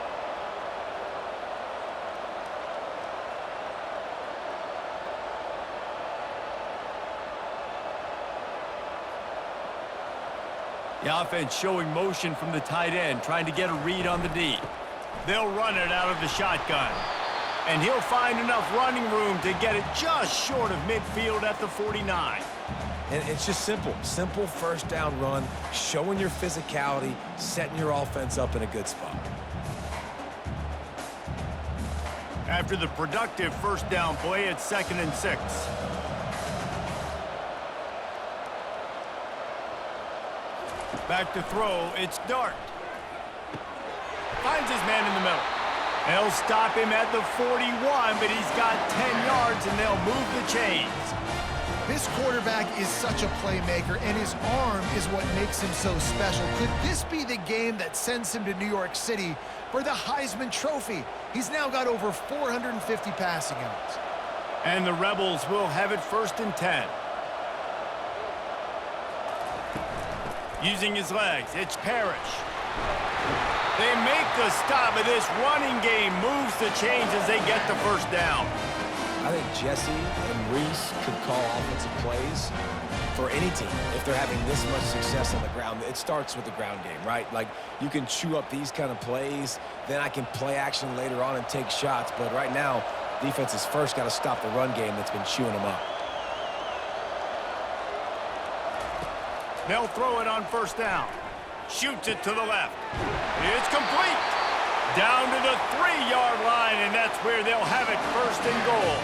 The offense showing motion from the tight end, trying to get a read on the D. They'll run it out of the shotgun. And he'll find enough running room to get it just short of midfield at the 49. And it's just simple. Simple first down run, showing your physicality, setting your offense up in a good spot. After the productive first down play, it's 2nd and 6. Back to throw, it's Dart. Finds his man in the middle. They'll stop him at the 41, but he's got 10 yards, and they'll move the chains. This quarterback is such a playmaker, and his arm is what makes him so special. Could this be the game that sends him to New York City for the Heisman Trophy? He's now got over 450 passing yards. And the Rebels will have it 1st and 10. Using his legs, it's Parrish. They make the stop, but this running game moves the chains as they get the first down. I think Jesse and Reese could call offensive plays for any team if they're having this much success on the ground. It starts with the ground game, right? Like, you can chew up these kind of plays, then I can play action later on and take shots. But right now, defense has first got to stop the run game that's been chewing them up. They'll throw it on 1st down. Shoots it to the left. It's complete. Down to the 3-yard line, and that's where they'll have it 1st and goal.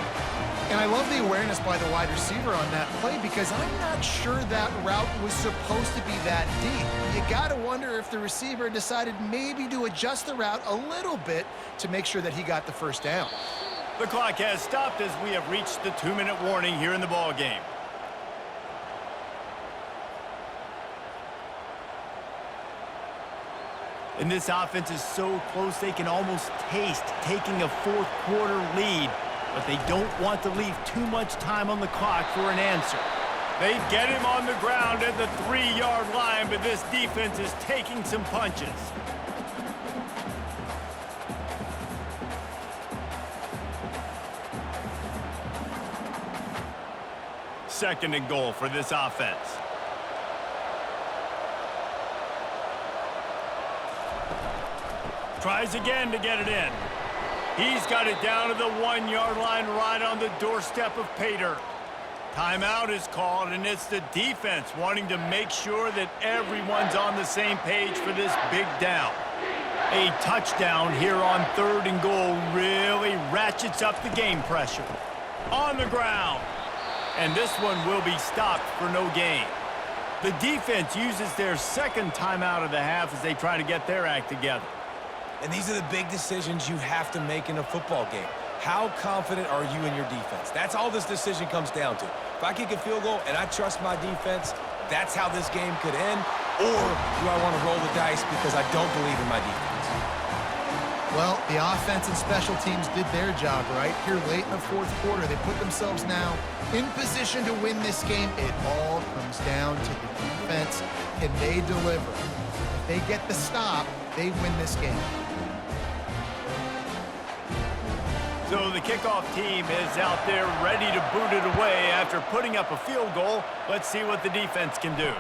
And I love the awareness by the wide receiver on that play, because I'm not sure that route was supposed to be that deep. You got to wonder if the receiver decided maybe to adjust the route a little bit to make sure that he got the first down. The clock has stopped as we have reached the 2-minute warning here in the ball game. And this offense is so close they can almost taste taking a 4th-quarter lead, but they don't want to leave too much time on the clock for an answer. They get him on the ground at the 3-yard line, but this defense is taking some punches. Second and goal for this offense. Tries again to get it in. He's got it down to the 1-yard line right on the doorstep of pay dirt. Timeout is called, and it's the defense wanting to make sure that everyone's on the same page for this big down. A touchdown here on 3rd and goal really ratchets up the game pressure. On the ground. And this one will be stopped for no gain. The defense uses their 2nd timeout of the half as they try to get their act together. And these are the big decisions you have to make in a football game. How confident are you in your defense? That's all this decision comes down to. If I kick a field goal and I trust my defense, that's how this game could end. Or do I want to roll the dice because I don't believe in my defense? Well, the offense and special teams did their job right here late in the 4th quarter. They put themselves now in position to win this game. It all comes down to the defense. Can they deliver? they get the stop, they win this game. So the kickoff team is out there ready to boot it away after putting up a field goal. Let's see what the defense can do.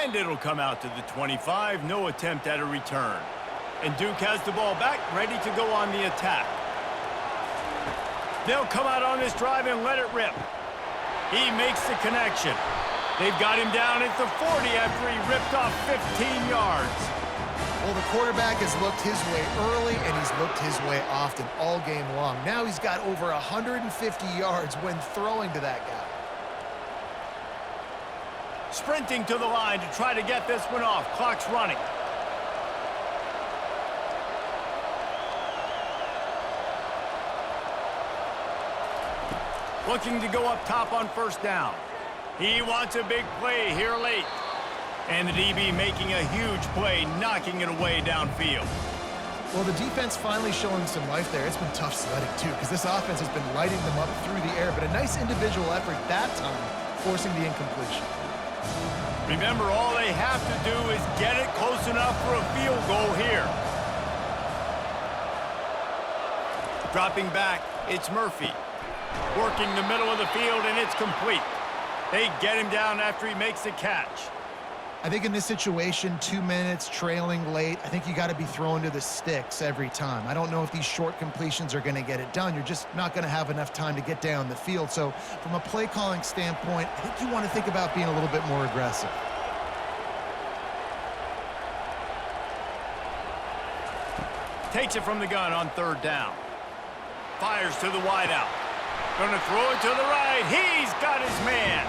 And it'll come out to the 25, no attempt at a return. And Duke has the ball back, ready to go on the attack. They'll come out on this drive and let it rip. He makes the connection. They've got him down at the 40 after he ripped off 15 yards. Well, the quarterback has looked his way early, and he's looked his way often all game long. Now he's got over 150 yards when throwing to that guy. Sprinting to the line to try to get this one off. Clock's running. Looking to go up top on first down. He wants a big play here late. And the DB making a huge play, knocking it away downfield. Well, the defense finally showing some life there. It's been tough sledding, too, because this offense has been lighting them up through the air. But a nice individual effort that time, forcing the incompletion. Remember, all they have to do is get it close enough for a field goal here. Dropping back, it's Murphy. Working the middle of the field, and it's complete. They get him down after he makes the catch. I think in this situation, 2 minutes, trailing late, I think you got to be throwing to the sticks every time. I don't know if these short completions are going to get it done. You're just not going to have enough time to get down the field. So from a play calling standpoint, I think you want to think about being a little bit more aggressive. Takes it from the gun on third down. Fires to the wideout. Gonna throw it to the right. He's got his man.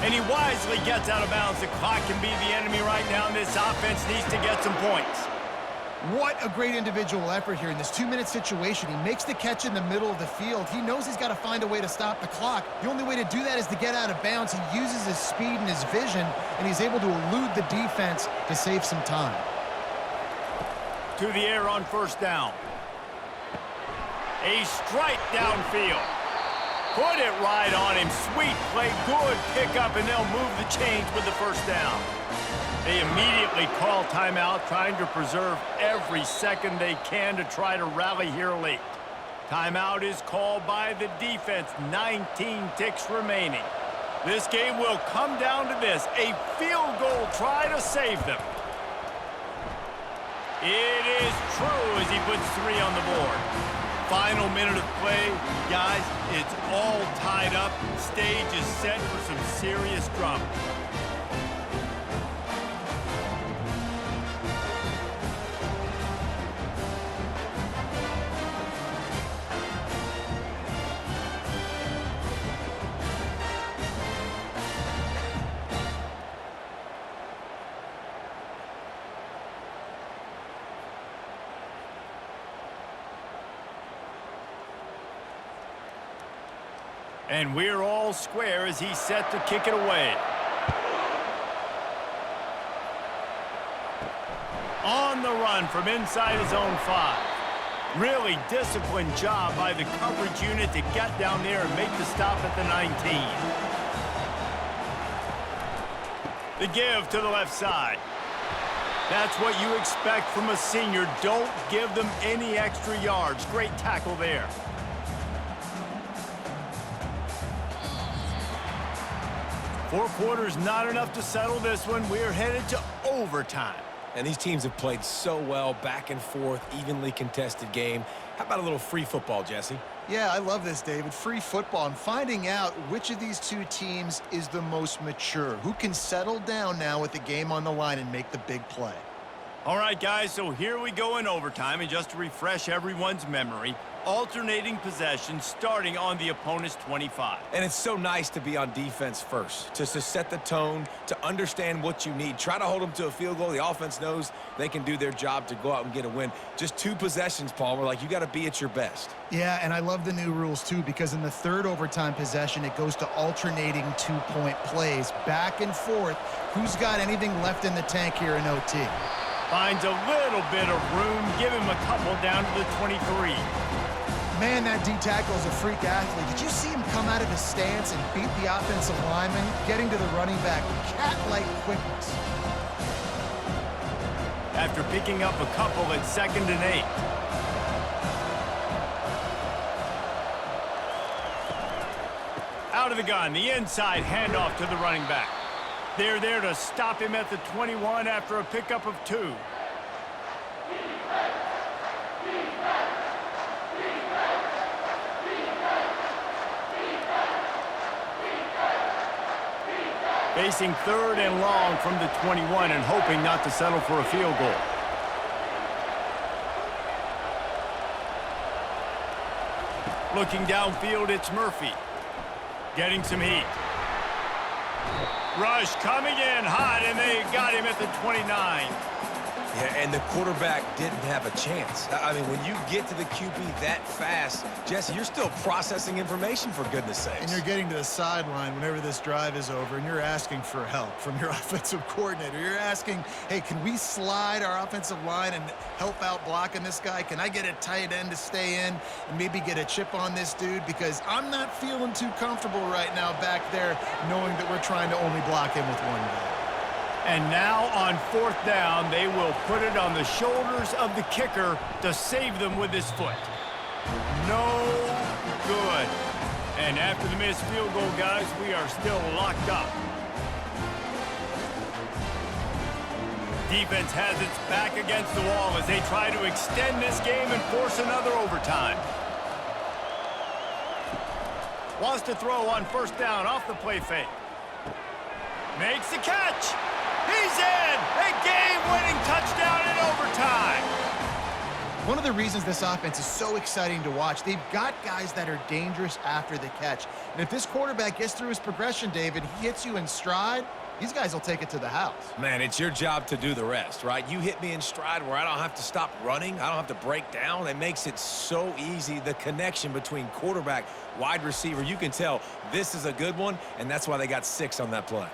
And he wisely gets out of bounds. The clock can be the enemy right now, and this offense needs to get some points. What a great individual effort here in this 2-minute situation. He makes the catch in the middle of the field. He knows he's got to find a way to stop the clock. The only way to do that is to get out of bounds. He uses his speed and his vision, and he's able to elude the defense to save some time. To the air on first down. A strike downfield. Put it right on him. Sweet play, good pickup, and they'll move the chains with the first down. They immediately call timeout, trying to preserve every second they can to try to rally here late. Timeout is called by the defense. 19 ticks remaining. This game will come down to this. A field goal try to save them. It is true as he puts 3 on the board. Final minute of play. Guys, it's all tied up. Stage is set for some serious drama. And we're all square as he's set to kick it away. On the run from inside his own 5. Really disciplined job by the coverage unit to get down there and make the stop at the 19. The give to the left side. That's what you expect from a senior. Don't give them any extra yards. Great tackle there. Four quarters, not enough to settle this one. We're headed to overtime. And these teams have played so well, back and forth, evenly contested game. How about a little free football, Jesse? Yeah, I love this, David. Free football. I'm finding out which of these two teams is the most mature, who can settle down now with the game on the line and make the big play. All right, guys, so here we go in overtime. And just to refresh everyone's memory, alternating possession starting on the opponent's 25. And it's so nice to be on defense first, to set the tone, to understand what you need. Try to hold them to a field goal. The offense knows they can do their job to go out and get a win. Just 2 possessions, Palmer. Like, you got to be at your best. Yeah, and I love the new rules, too, because in the third overtime possession, it goes to alternating 2-point plays, back and forth. Who's got anything left in the tank here in OT? Finds a little bit of room. Give him a couple down to the 23. Man, that D-tackle is a freak athlete. Did you see him come out of his stance and beat the offensive lineman, getting to the running back? Cat-like quickness. after picking up a couple at 2nd and 8. Out of the gun, the inside handoff to the running back. They're there to stop him at the 21 after a pickup of 2. Facing 3rd and long from the 21 and hoping not to settle for a field goal. Looking downfield, it's Murphy. Getting some heat. Rush coming in hot, and they got him at the 29. Yeah, and the quarterback didn't have a chance. I mean, when you get to the QB that fast, Jesse, you're still processing information, for goodness sakes. And you're getting to the sideline whenever this drive is over, and you're asking for help from your offensive coordinator. You're asking, hey, can we slide our offensive line and help out blocking this guy? Can I get a tight end to stay in and maybe get a chip on this dude? Because I'm not feeling too comfortable right now back there knowing that we're trying to only block him with one guy. And now on 4th down, they will put it on the shoulders of the kicker to save them with his foot. No good. And after the missed field goal, guys, we are still locked up. Defense has its back against the wall as they try to extend this game and force another overtime. Wants to throw on 1st down off the play fake. Makes the catch. He's in! A game-winning touchdown in overtime! One of the reasons this offense is so exciting to watch, they've got guys that are dangerous after the catch. And if this quarterback gets through his progression, David, he hits you in stride, these guys will take it to the house. Man, it's your job to do the rest, right? You hit me in stride where I don't have to stop running. I don't have to break down. It makes it so easy, the connection between quarterback, wide receiver. You can tell this is a good one, and that's why they got 6 on that play.